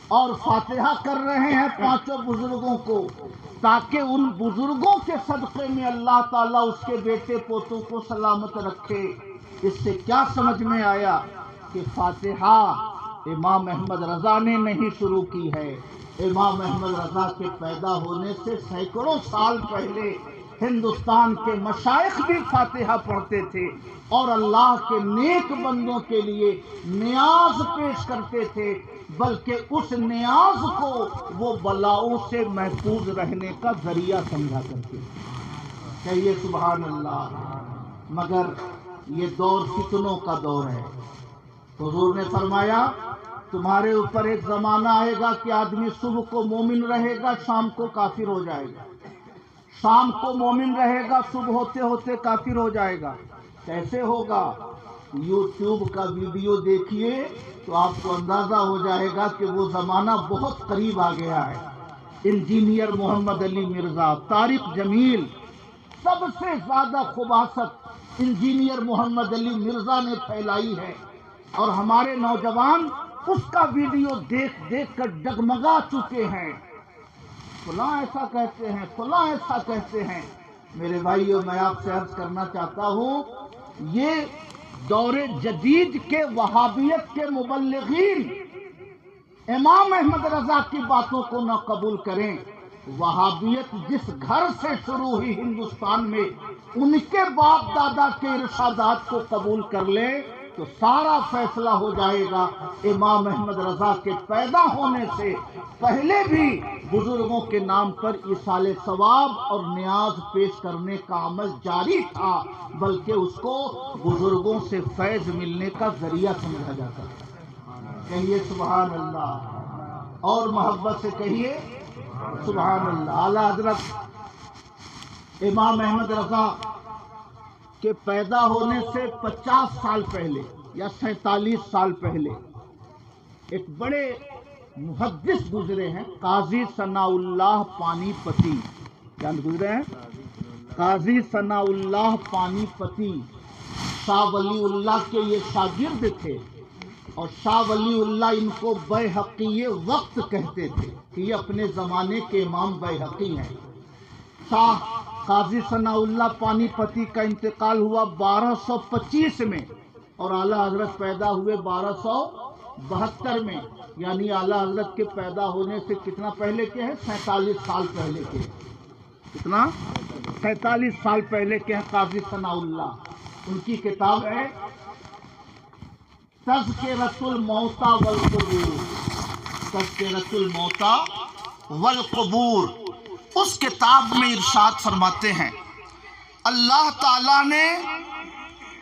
اور فاتحہ کر رہے ہیں 5 بزرگوں کو، تاکہ ان بزرگوں کے صدقے میں اللہ تعالیٰ اس کے بیٹے پوتوں کو سلامت رکھے۔ اس سے کیا سمجھ میں آیا کہ فاتحہ امام احمد رضا نے نہیں شروع کی ہے، امام احمد رضا کے پیدا ہونے سے سینکڑوں سال پہلے ہندوستان کے مشائخ بھی فاتحہ پڑھتے تھے اور اللہ کے نیک بندوں کے لیے نیاز پیش کرتے تھے، بلکہ اس نیاز کو وہ بلاؤں سے محفوظ رہنے کا ذریعہ سمجھا کرتے تھے۔ کہیے سبحان اللہ۔ مگر یہ دور فتنوں کا دور ہے۔ حضور نے فرمایا تمہارے اوپر ایک زمانہ آئے گا کہ آدمی صبح کو مومن رہے گا، شام کو کافر ہو جائے گا، شام کو مومن رہے گا، صبح ہوتے ہوتے کافر ہو جائے گا۔ کیسے ہوگا؟ یوٹیوب کا ویڈیو دیکھیے تو آپ کو اندازہ ہو جائے گا کہ وہ زمانہ بہت قریب آ گیا ہے۔ انجینئر محمد علی مرزا، طارق جمیل، سب سے زیادہ خباثت انجینئر محمد علی مرزا نے پھیلائی ہے، اور ہمارے نوجوان اس کا ویڈیو دیکھ دیکھ کر ڈگمگا چکے ہیں۔ فلاں ایسا کہتے ہیں، فلاں ایسا کہتے ہیں۔ میرے بھائیو، میں آپ سے عرض کرنا چاہتا ہوں، یہ دور جدید کے وہابیت کے مبلغین امام احمد رضا کی باتوں کو نہ قبول کریں۔ وہابیت جس گھر سے شروع ہوئی ہندوستان میں، ان کے باپ دادا کے ارشادات کو قبول کر لے تو سارا فیصلہ ہو جائے گا۔ امام احمد رضا کے پیدا ہونے سے پہلے بھی بزرگوں کے نام پر ایصال ثواب اور نیاز پیش کرنے کا عمل جاری تھا، بلکہ اس کو بزرگوں سے فیض ملنے کا ذریعہ سمجھا جاتا تھا۔ کہیے سبحان اللہ، اور محبت سے کہیے سبحان اللہ۔ اعلیٰ حضرت امام احمد رضا کے پیدا ہونے سے 50 سال پہلے یا 47 سال پہلے ایک بڑے محدث گزرے ہیں، قاضی ثناء اللہ پانی پتی۔ کیا گزرے ہیں؟ قاضی ثناء اللہ پانی پتی شاہ ولی اللہ کے یہ شاگرد تھے، اور شاہ ولی اللہ ان کو بیہقی وقت کہتے تھے کہ یہ اپنے زمانے کے امام بیہقی ہیں۔ شاہ قاضی ثناء اللہ پانی پتی کا انتقال ہوا 1225 میں، اور اعلیٰ حضرت پیدا ہوئے 1272 میں، یعنی اعلیٰ حضرت کے پیدا ہونے سے کتنا پہلے کے ہیں؟ 47 سال پہلے کے۔ کتنا؟ 47 سال پہلے کے ہیں قاضی ثناء اللہ۔ ان کی کتاب ہے تذکرۃ الموتیٰ والقبور، تذکرۃ الموتیٰ والقبور۔ اس کتاب میں ارشاد فرماتے ہیں، اللہ تعالیٰ نے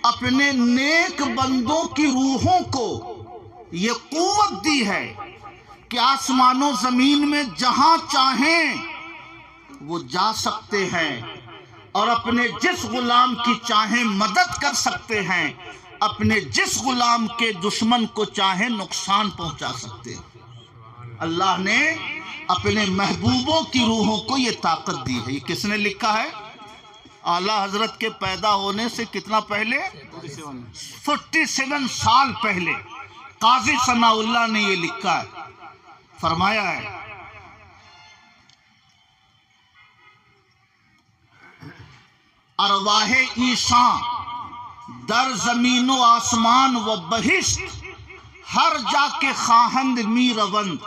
اپنے نیک بندوں کی روحوں کو یہ قوت دی ہے کہ آسمان و زمین میں جہاں چاہیں وہ جا سکتے ہیں، اور اپنے جس غلام کی چاہیں مدد کر سکتے ہیں، اپنے جس غلام کے دشمن کو چاہیں نقصان پہنچا سکتے ہیں۔ اللہ نے اپنے محبوبوں کی روحوں کو یہ طاقت دی ہے۔ یہ کس نے لکھا ہے؟ اعلیٰ حضرت کے پیدا ہونے سے کتنا پہلے؟ 47 سال پہلے قاضی ثناء اللہ نے یہ لکھا ہے، فرمایا ہے ارواح عیسیٰ در زمین و آسمان و بہشت ہر جا کے خواہند می روند۔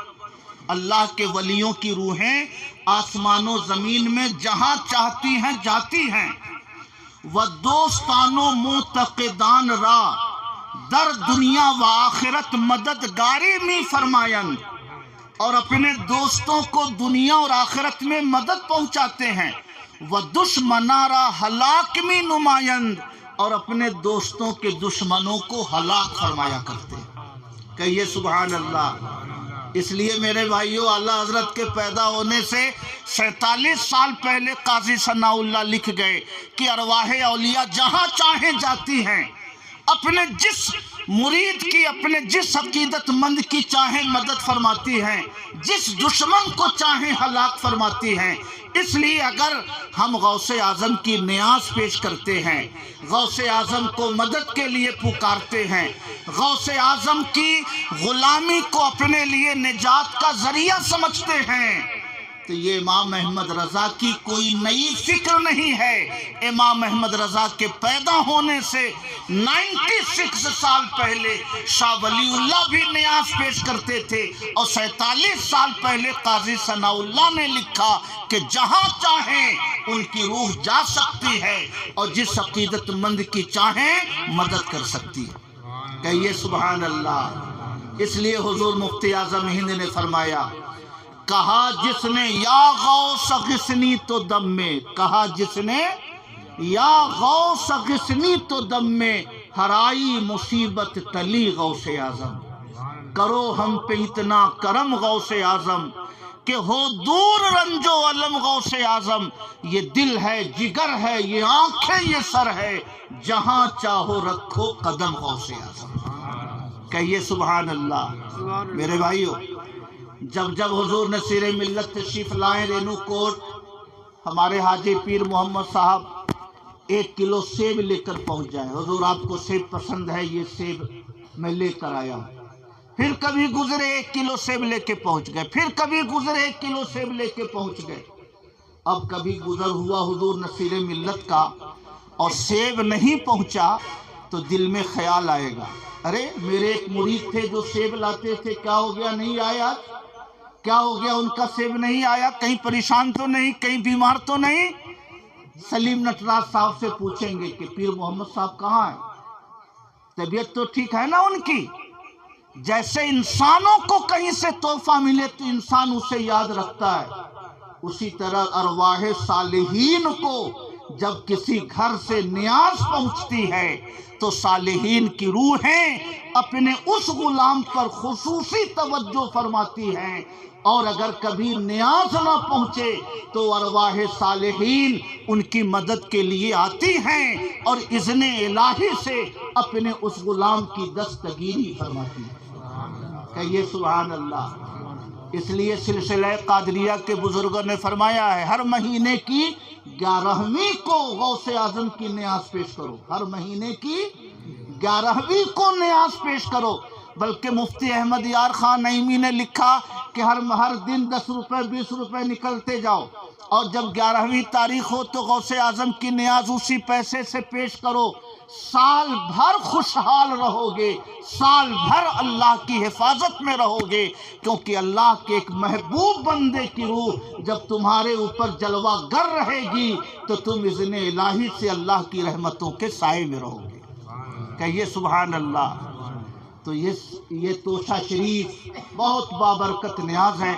اللہ کے ولیوں کی روحیں آسمان و زمین میں جہاں چاہتی ہیں جاتی ہیں۔ و دوستان و معتقدان را در دنیا و آخرت مددگاری می فرمایند، اور اپنے دوستوں کو دنیا اور آخرت میں مدد پہنچاتے ہیں۔ و دشمنا را ہلاک می نمایند، اور اپنے دوستوں کے دشمنوں کو ہلاک فرمایا کرتے ہیں۔ کہیے سبحان اللہ۔ اس لیے میرے بھائیو، اعلیٰ حضرت کے پیدا ہونے سے 47 سال پہلے قاضی ثناء اللہ لکھ گئے کہ ارواح اولیاء جہاں چاہیں جاتی ہیں، اپنے جس مرید کی، اپنے جس عقیدت مند کی چاہیں مدد فرماتی ہیں، جس دشمن کو چاہیں ہلاک فرماتی ہیں۔ اس لیے اگر ہم غوث اعظم کی نیاز پیش کرتے ہیں، غوث اعظم کو مدد کے لیے پکارتے ہیں، غوث اعظم کی غلامی کو اپنے لیے نجات کا ذریعہ سمجھتے ہیں، تو یہ امام احمد رضا کی کوئی نئی فکر نہیں ہے۔ امام احمد رضا کے پیدا ہونے سے 96 سال پہلے شاہ ولی اللہ بھی نیاز پیش کرتے تھے، اور 47 سال پہلے قاضی ثناء اللہ نے لکھا کہ جہاں چاہیں ان کی روح جا سکتی ہے، اور جس عقیدت مند کی چاہیں مدد کر سکتی ہے۔ کہیے سبحان اللہ۔ اس لیے حضور مفتی اعظم ہند نے فرمایا، کہا جس نے یا غوث غثنی تو دم میں، کہا جس نے یا غوث غثنی تو دم میں، ہرائی مصیبت ٹلی غوث اعظم۔ کرو ہم پہ اتنا کرم غوث اعظم کہ ہو دور رنج و علم غوث اعظم. یہ دل ہے جگر ہے یہ آنکھیں یہ سر ہے جہاں چاہو رکھو قدم غوث اعظم. کہیے سبحان اللہ. میرے بھائیو، جب جب حضور نصیر ملت تشریف لائیں رینو کوٹ، ہمارے حاجی پیر محمد صاحب 1 کلو سیب لے کر پہنچ جائیں. حضور آپ کو سیب پسند ہے، یہ سیب میں لے کر آیا ہوں. پھر کبھی گزرے 1 کلو سیب لے کے پہنچ گئے، پھر کبھی گزرے 1 کلو سیب لے کے پہنچ گئے. اب کبھی گزر ہوا حضور نصیر ملت کا اور سیب نہیں پہنچا تو دل میں خیال آئے گا، ارے میرے ایک مرید تھے جو سیب لاتے تھے، کیا ہو گیا نہیں آیا؟ کیا ہو گیا ان کا سیب نہیں آیا؟ کہیں پریشان تو نہیں، کہیں بیمار تو نہیں؟ سلیم نٹراج صاحب سے پوچھیں گے کہ پیر محمد صاحب کہاں ہیں، طبیعت تو ٹھیک ہے نا ان کی؟ جیسے انسانوں کو کہیں سے تحفہ ملے تو انسان اسے یاد رکھتا ہے، اسی طرح ارواح صالحین کو جب کسی گھر سے نیاز پہنچتی ہے تو صالحین کی روحیں اپنے اس غلام پر خصوصی توجہ فرماتی ہیں، اور اگر کبھی نیاز نہ پہنچے تو ارواح صالحین ان کی مدد کے لیے آتی ہیں اور اذن الہی سے اپنے اس غلام کی دستگیری فرماتی ہیں. کہیے سبحان اللہ. اس لیے سلسلہ قادریہ کے بزرگوں نے فرمایا ہے ہر مہینے کی 11ویں کو غوث اعظم کی نیاز پیش کرو، ہر مہینے کی 11ویں کو نیاز پیش کرو. بلکہ مفتی احمد یار خان نعیمی نے لکھا کہ ہر دن 10 روپے 20 روپے نکلتے جاؤ، اور جب 11ویں تاریخ ہو تو غوث اعظم کی نیاز اسی پیسے سے پیش کرو. سال بھر خوشحال رہو گے، سال بھر اللہ کی حفاظت میں رہو گے، کیونکہ اللہ کے ایک محبوب بندے کی روح جب تمہارے اوپر جلوہ گر رہے گی تو تم اذن الہی سے اللہ کی رحمتوں کے سائے میں رہو گے. کہیے سبحان اللہ. تو یہ توشہ شریف بہت بابرکت نیاز ہے.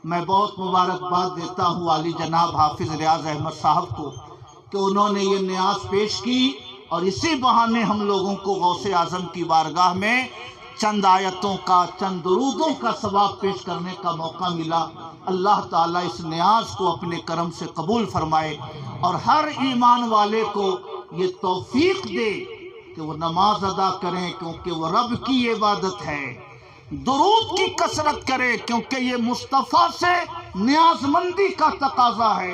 میں بہت مبارکباد دیتا ہوں عالی جناب حافظ ریاض احمد صاحب کو کہ انہوں نے یہ نیاز پیش کی، اور اسی بہانے ہم لوگوں کو غوث اعظم کی بارگاہ میں چند آیتوں کا، چند درودوں کا ثواب پیش کرنے کا موقع ملا. اللہ تعالیٰ اس نیاز کو اپنے کرم سے قبول فرمائے اور ہر ایمان والے کو یہ توفیق دے کہ وہ نماز ادا کریں کیونکہ وہ رب کی عبادت ہے، درود کی کثرت کرے کیونکہ یہ مصطفیٰ سے نیاز مندی کا تقاضا ہے،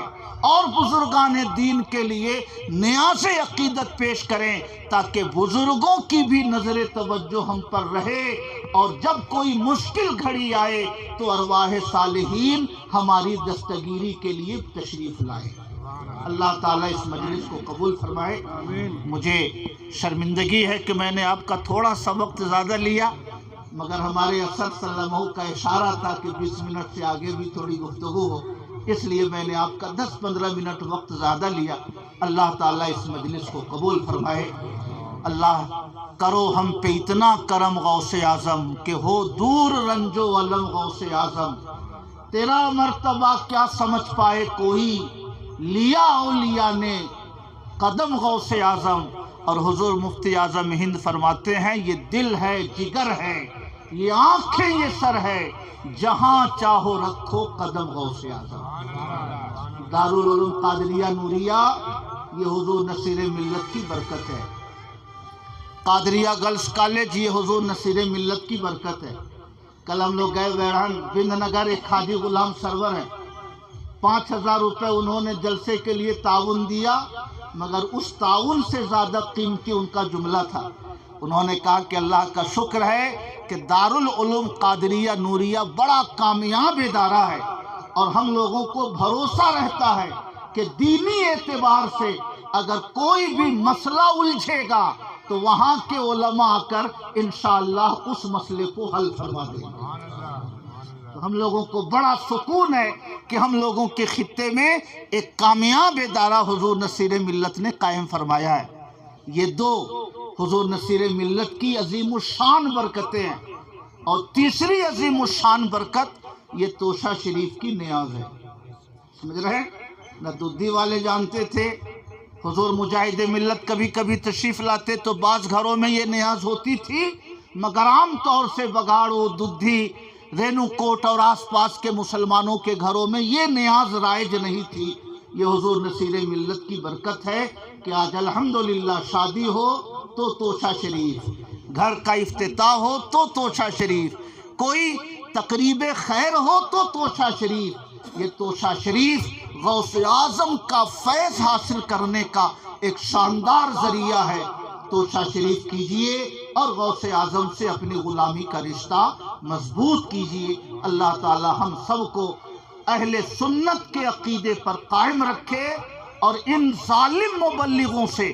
اور بزرگان دین کے لیے نیاز عقیدت پیش کریں تاکہ بزرگوں کی بھی نظر توجہ ہم پر رہے، اور جب کوئی مشکل گھڑی آئے تو ارواح صالحین ہماری دستگیری کے لیے تشریف لائے. اللہ تعالیٰ اس مجلس کو قبول فرمائے. مجھے شرمندگی ہے کہ میں نے آپ کا تھوڑا سا وقت زیادہ لیا، مگر ہمارے اسد صلی اللہ علیہ وسلم کا اشارہ تھا کہ 20 منٹ سے آگے بھی تھوڑی گفتگو ہو، اس لیے میں نے آپ کا 10-15 منٹ وقت زیادہ لیا. اللہ تعالیٰ اس مجلس کو قبول فرمائے. اللہ کرو ہم پہ اتنا کرم غوث اعظم کہ ہو دور رنج و علم غوث اعظم. تیرا مرتبہ کیا سمجھ پائے کوئی، لیا اولیاء نے قدم غوث اعظم. اور حضور مفتی اعظم ہند فرماتے ہیں یہ دل ہے جگر ہے یہ آنکھیں یہ سر ہے جہاں چاہو رکھو قدم غوث اعظم. دارالعلوم قادریہ نوریہ یہ حضور نصیر ملت کی برکت ہے. قادریہ گرلز کالج یہ حضور نصیر ملت کی برکت ہے. کل ہم لوگ گئے ویران بند نگر، ایک حاجی غلام سرور ہیں، 5000 روپے انہوں نے جلسے کے لیے تعاون دیا، مگر اس تعاون سے زیادہ قیمتی ان کا جملہ تھا. انہوں نے کہا کہ اللہ کا شکر ہے کہ دارالعلوم قادریہ نوریہ بڑا کامیاب ادارہ ہے، اور ہم لوگوں کو بھروسہ رہتا ہے کہ دینی اعتبار سے اگر کوئی بھی مسئلہ الجھے گا تو وہاں کے علماء آ کر انشاءاللہ اس مسئلے کو حل فرما دیں گے. تو ہم لوگوں کو بڑا سکون ہے کہ ہم لوگوں کے خطے میں ایک کامیاب ادارہ حضور نصیر ملت نے قائم فرمایا ہے. یہ 2 حضور نصیر ملت کی عظیم الشان برکتیں ہیں، اور تیسری عظیم الشان برکت یہ توشہ شریف کی نیاز ہے. سمجھ رہے ہیں؟ ندودی والے جانتے تھے حضور مجاہد ملت کبھی کبھی تشریف لاتے تو بعض گھروں میں یہ نیاز ہوتی تھی مگر عام طور سے بگاڑو، ددھی، رینو کوٹ اور آس پاس کے مسلمانوں کے گھروں میں یہ نیاز رائج نہیں تھی۔ یہ حضور نصیر ملت کی برکت ہے کہ آج الحمدللہ شادی ہو تو توشہ شریف، گھر کا افتتاح ہو تو توشہ شریف، کوئی تقریب خیر ہو تو توشہ شریف۔ یہ توشہ شریف غوث اعظم کا فیض حاصل کرنے کا ایک شاندار ذریعہ ہے۔ توشہ شریف کیجئے اور غوث اعظم سے اپنی غلامی کا رشتہ مضبوط کیجئے۔ اللہ تعالی ہم سب کو اہل سنت کے عقیدے پر قائم رکھے، اور ان ظالم مبلغوں سے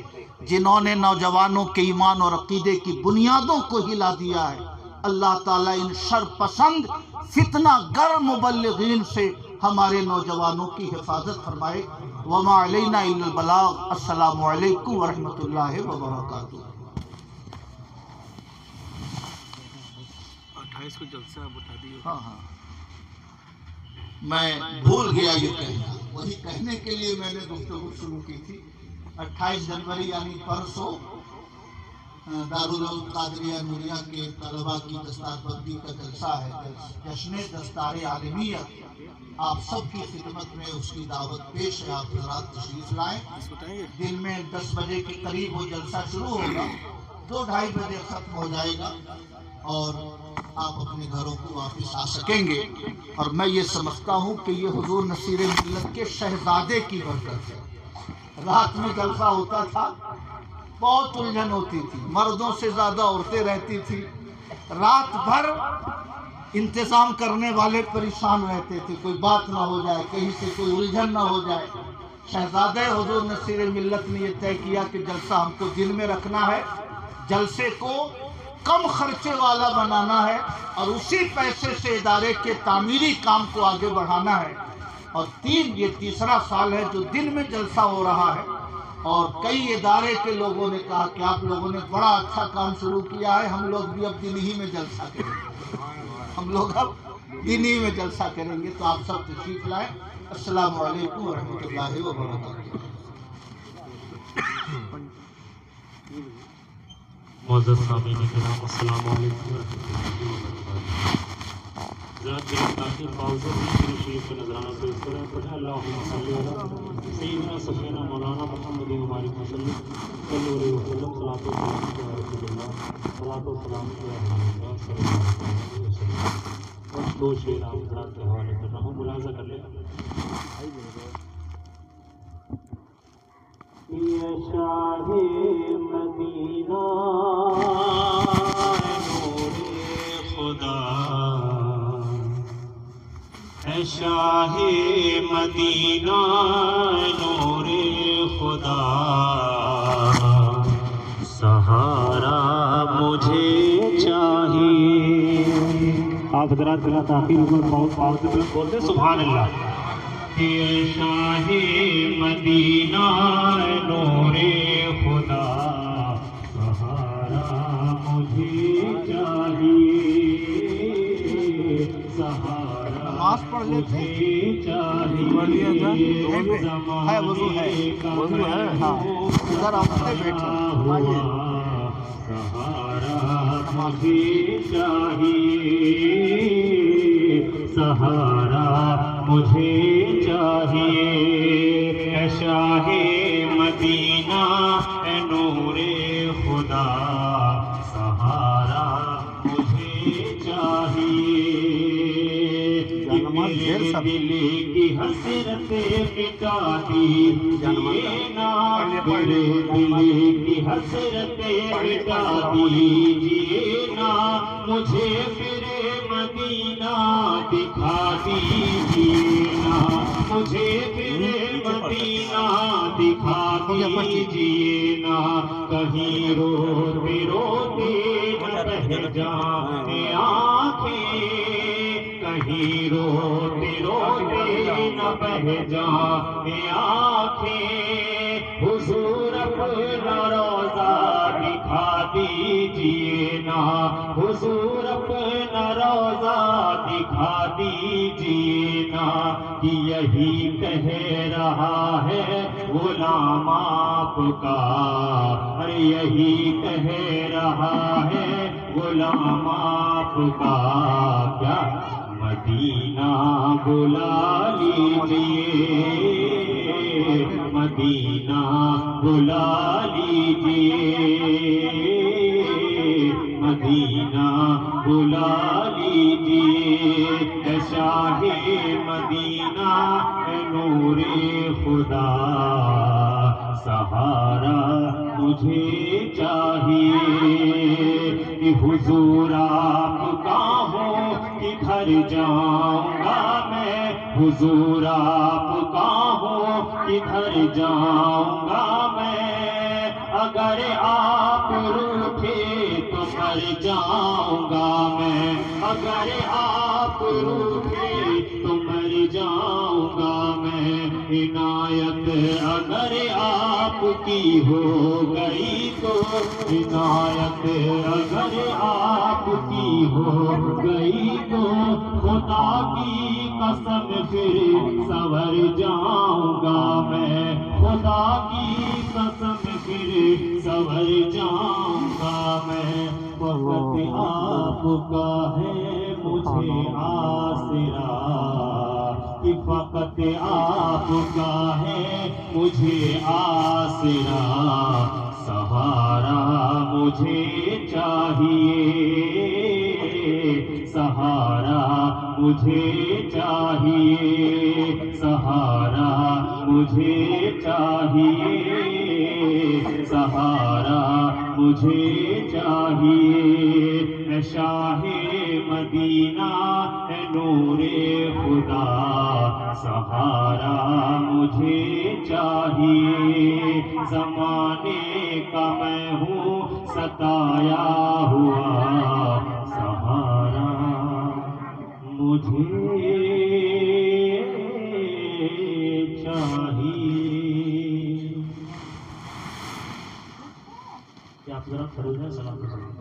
جنہوں نے نوجوانوں کے ایمان اور عقیدے کی بنیادوں کو ہلا دیا ہے، اللہ تعالیٰ ان شر پسند فتنہ گر مبلغین سے ہمارے نوجوانوں کی حفاظت فرمائے۔ وما علینا الا البلاغ۔ السلام علیکم ورحمۃ اللہ وبرکاتہ۔ 28 کو جلسہ بتا دیے۔ ہاں میں بھول گیا یہ کہنا، وہی کہنے کے لیے میں نے گفتگو شروع کی تھی۔ 28 جنوری یعنی پرسوں دارالعلوم قادریہ نوریہ کے طلباء کی دستار بندی کا جلسہ ہے، جشن دستار عالمیت۔ آپ سب کی خدمت میں اس کی دعوت پیش ہے، آپ حضرات تشریف لائیں۔ دن میں 10 بجے کے قریب وہ جلسہ شروع ہوگا، 2-2:30 بجے ختم ہو جائے گا، اور آپ اپنے گھروں کو واپس آ سکیں گے۔ اور میں یہ سمجھتا ہوں کہ یہ حضور نصیر ملت کے شہزادے کی برکت ہے۔ رات میں جلسہ ہوتا تھا، بہت الجھن ہوتی تھی، مردوں سے زیادہ عورتیں رہتی تھی، رات بھر انتظام کرنے والے پریشان رہتے تھے، کوئی بات نہ ہو جائے، کہیں سے کوئی الجھن نہ ہو جائے۔ شہزادہ حضور نصیر ملت نے یہ طے کیا کہ جلسہ ہم کو دن میں رکھنا ہے، جلسے کو کم خرچے والا بنانا ہے، اور اسی پیسے سے ادارے کے تعمیری کام کو آگے بڑھانا ہے۔ اور یہ تیسرا سال ہے جو دن میں جلسہ ہو رہا ہے، اور کئی ادارے کے لوگوں نے کہا کہ آپ لوگوں نے بڑا اچھا کام شروع کیا ہے، ہم لوگ بھی اب دن ہی میں جلسہ کریں گے، ہم لوگ اب دن ہی میں جلسہ کریں گے۔ تو آپ سب تشریف لائیں۔ السلام علیکم ورحمۃ اللہ وبرکاتہ۔ معزز سامعین کرام، السلام علیکم ورحمۃ اللہ وبرکاتہ۔ ذات تاکہ باوجود بھی شریف کا نظرانہ پیش کریں، پڑھیں اللہم صلی علی سیدنا سفینا مولانا محمد مبارک وسلم صلی اللہ علیہ وسلم، صلاۃ و سلام علی رسول اللہ، صلاۃ و سلام علی حبیب اللہ صلی اللہ علیہ وسلم۔ اور 2 شعر آپ حضرات کے حوالے کر رہا ہوں، ملاحظہ کر لیں۔ یا شاہ مدینہ نور خدا، اے شاہ مدینہ نور خدا، سہارا مجھے چاہیے۔ آپ حضرات ذرا تاخیر بولتے سبحان اللہ۔ اے شاہ مدینہ نور خدا، سہارا مجھے چاہیے، سہارا نماز پڑھ لیتے مجھے چاہیے۔ ہے وضو ہے، ہاں ادھر آپ سے بیٹھے آئیے۔ سہارا مجھے چاہیے، سہارا مجھے چاہیے، اے شاہ مدینہ اے نور خدا، سہارا مجھے چاہیے۔ میرے دل کی حسرت مٹا دیجیے نا، میرے دل کی حسرت مٹا دیجیے نا، مجھے پھر مدینہ دکھا دیجیے نا، مجھے پھر مدینہ دکھا دیجیے نا، کہیں روتے روتے نہ بہہ جائیں آنکھیں، کہیں روتے روتے نہ بہہ جائیں آنکھیں، حضور اپنا روضہ دکھا دیجیے نا، حضور اپنا روضہ دکھا دیجیے نا، کہ یہی کہہ رہا ہے غلام آپ کا، ارے یہی کہہ رہا ہے غلام آپ کا کیا مدینہ بلا لیجئے، مدینہ بلا لیجئے، مدینہ بلا لیجئے، اے شاہ مدینہ اے نور خدا، سہارا مجھے چاہیے، کہ حضور آپ کا ہو کدھر جاؤں گا میں، حضور آپ کا ہو کدھر جاؤں گا میں، اگر آپ روٹھے تو مر جاؤں گا میں، اگر آپ روٹھے تو مر جاؤں گا میں، عنایت اگر آپ کی ہو گئی تو، عنایت اگر آپ کی ہو گئی تو، خدا کی قسم پھر سنور جاؤں گا میں، خدا کی قسم پھر سنور جاؤں گا میں، فقط آپ کا ہے مجھے آسرا، کہ فقط آپ کا ہے مجھے آسرا، سہارا مجھے چاہیے، سہارا مجھے چاہیے، سہارا مجھے چاہیے، سہارا مجھے چاہیے، اے شاہ مدینہ اے نور خدا، سہارا مجھے چاہیے، زمانے کا میں ہوں ستایا ہوا، سہارا مجھے چاہیے۔ کیا آپ ذرا کھڑے ہیں سلام کے سلام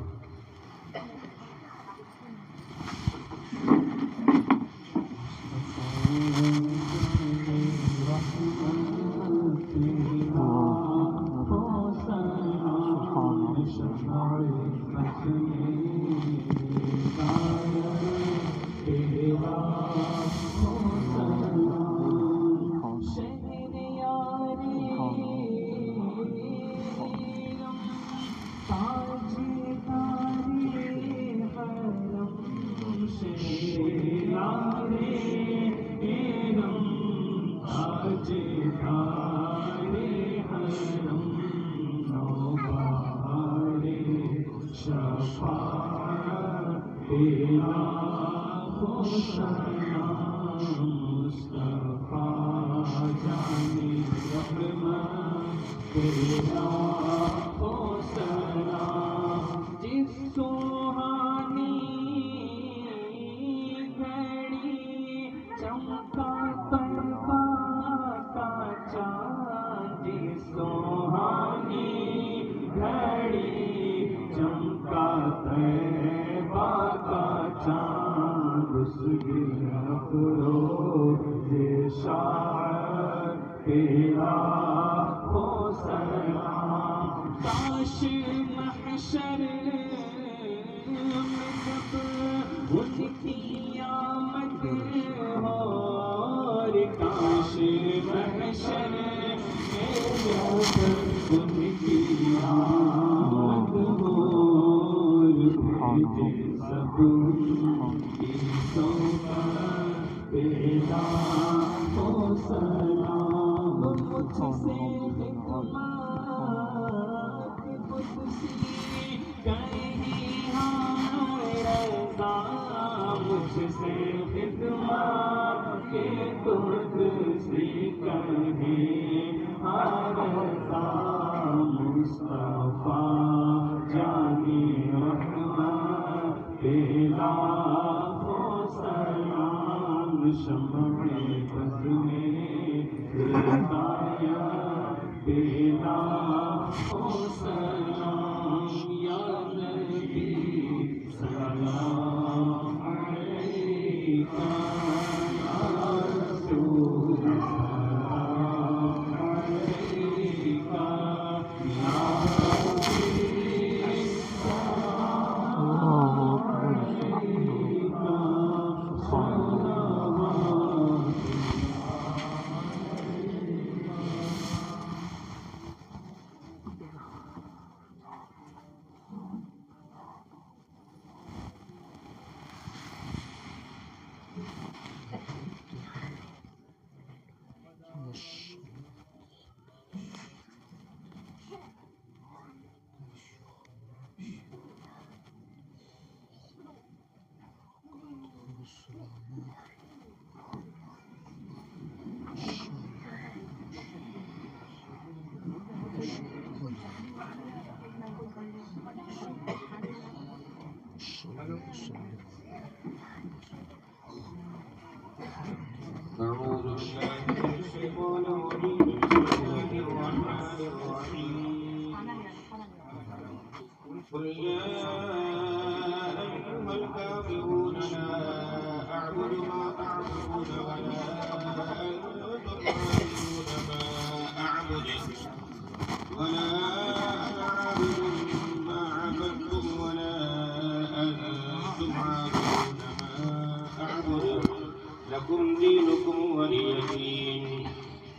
بيمين.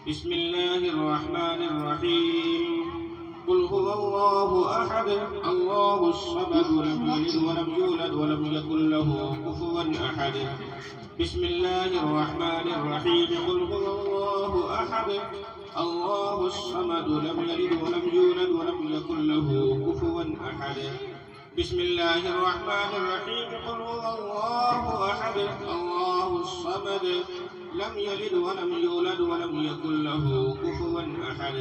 بسم الله الرحمن الرحيم. قل هو الله أحد الله الصمد لم يلد ولم يولد ولم يكن له كفوا أحد. بسم الله الرحمن الرحيم. قل هو الله أحد الله الصمد لم يلد ولم يولد ولم يكن له كفوا أحد. بسم الله الرحمن الرحيم. قل هو الله أحد الله الصمد لم يلد ولم يولد ولم يكن له كفوا أحد.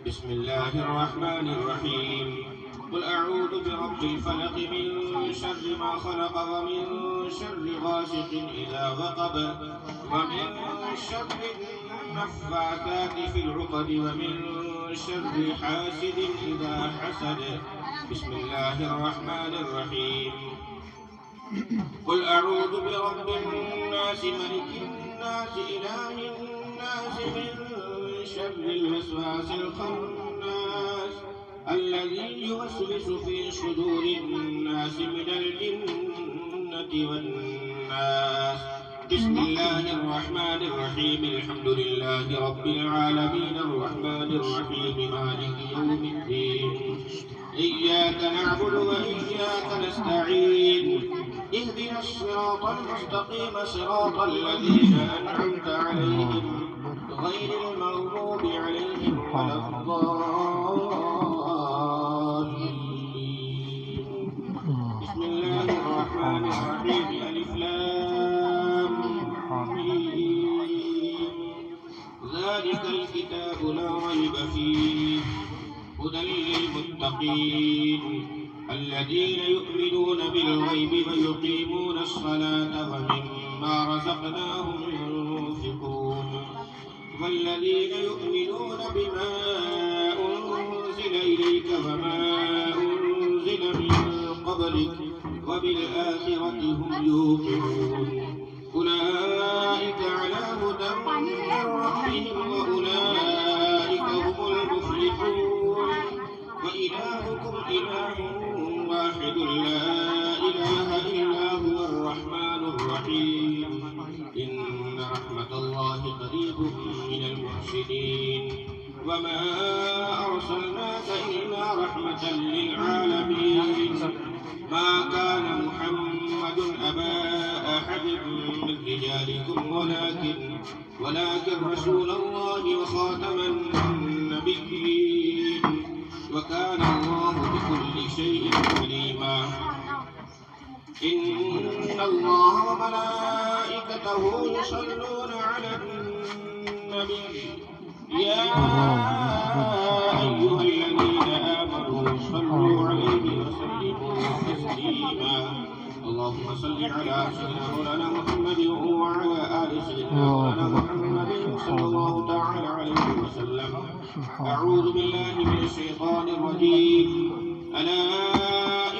بسم الله الرحمن الرحيم. قل أعوذ برب الفلق من شر ما خلق ومن شر غاسق إذا وقب ومن شر النفاثات في العقد ومن شر حاسد إذا حسد. بسم الله الرحمن الرحيم. قل أعوذ برب الناس ملك الناس إله الناس من شر الوسواس الخناس الذي يوسوس في صدور الناس من الجنة والناس. بسم الله الرحمن الرحيم. الحمد لله رب العالمين الرحمن الرحيم مالك يوم الدين. إياك نعبد وإياك نستعين. اهدنا الصراط المستقيم صراط الذين أنعمت عليهم غير المغضوب عليهم ولا الضالين. بسم الله الرحمن الرحيم. ألف لام ميم. ذلك الكتاب لا ريب فيه هدى للمتقين الذين يؤمنون بالغيب ويقيمون الصلاة ومما رزقناهم ينفقون والذين يؤمنون بما أنزل إليك وما أنزل من قبلك وبالآخرة هم يوقنون أولئك على هدى من ربهم وأولئك هم المفلحون. وإلهكم إله واحد لا إله إلا هو الرحمن الرحيم. إن رحمة الله قريب من المحسنين. وما أرسلناك إلا رحمة للعالمين. ما كان محمد أبا أحد من رجالكم ولكن رسول الله وخاتم النبيين وكان الله بكل شيء عليما. إن الله وملائكته يصلون على النبي يا أيها الذين آمنوا صلوا عليه وسلموا تسليما. اللهم صل على سيدنا مولانا محمد وعلى آل سيدنا مولانا محمد صلى الله تعالى عليه وسلم. أعوذ بالله من الشيطان الرجيم. ألا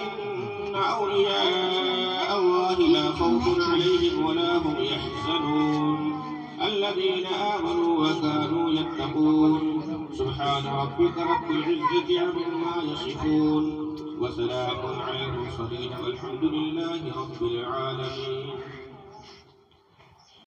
إن أولياء الله لا خوف عليهم ولا هم يحزنون الذين آمنوا وكانوا يتقون. سبحان ربك رب العزة عما يصفون وسلام على المرسلين والحمد لله رب العالمين.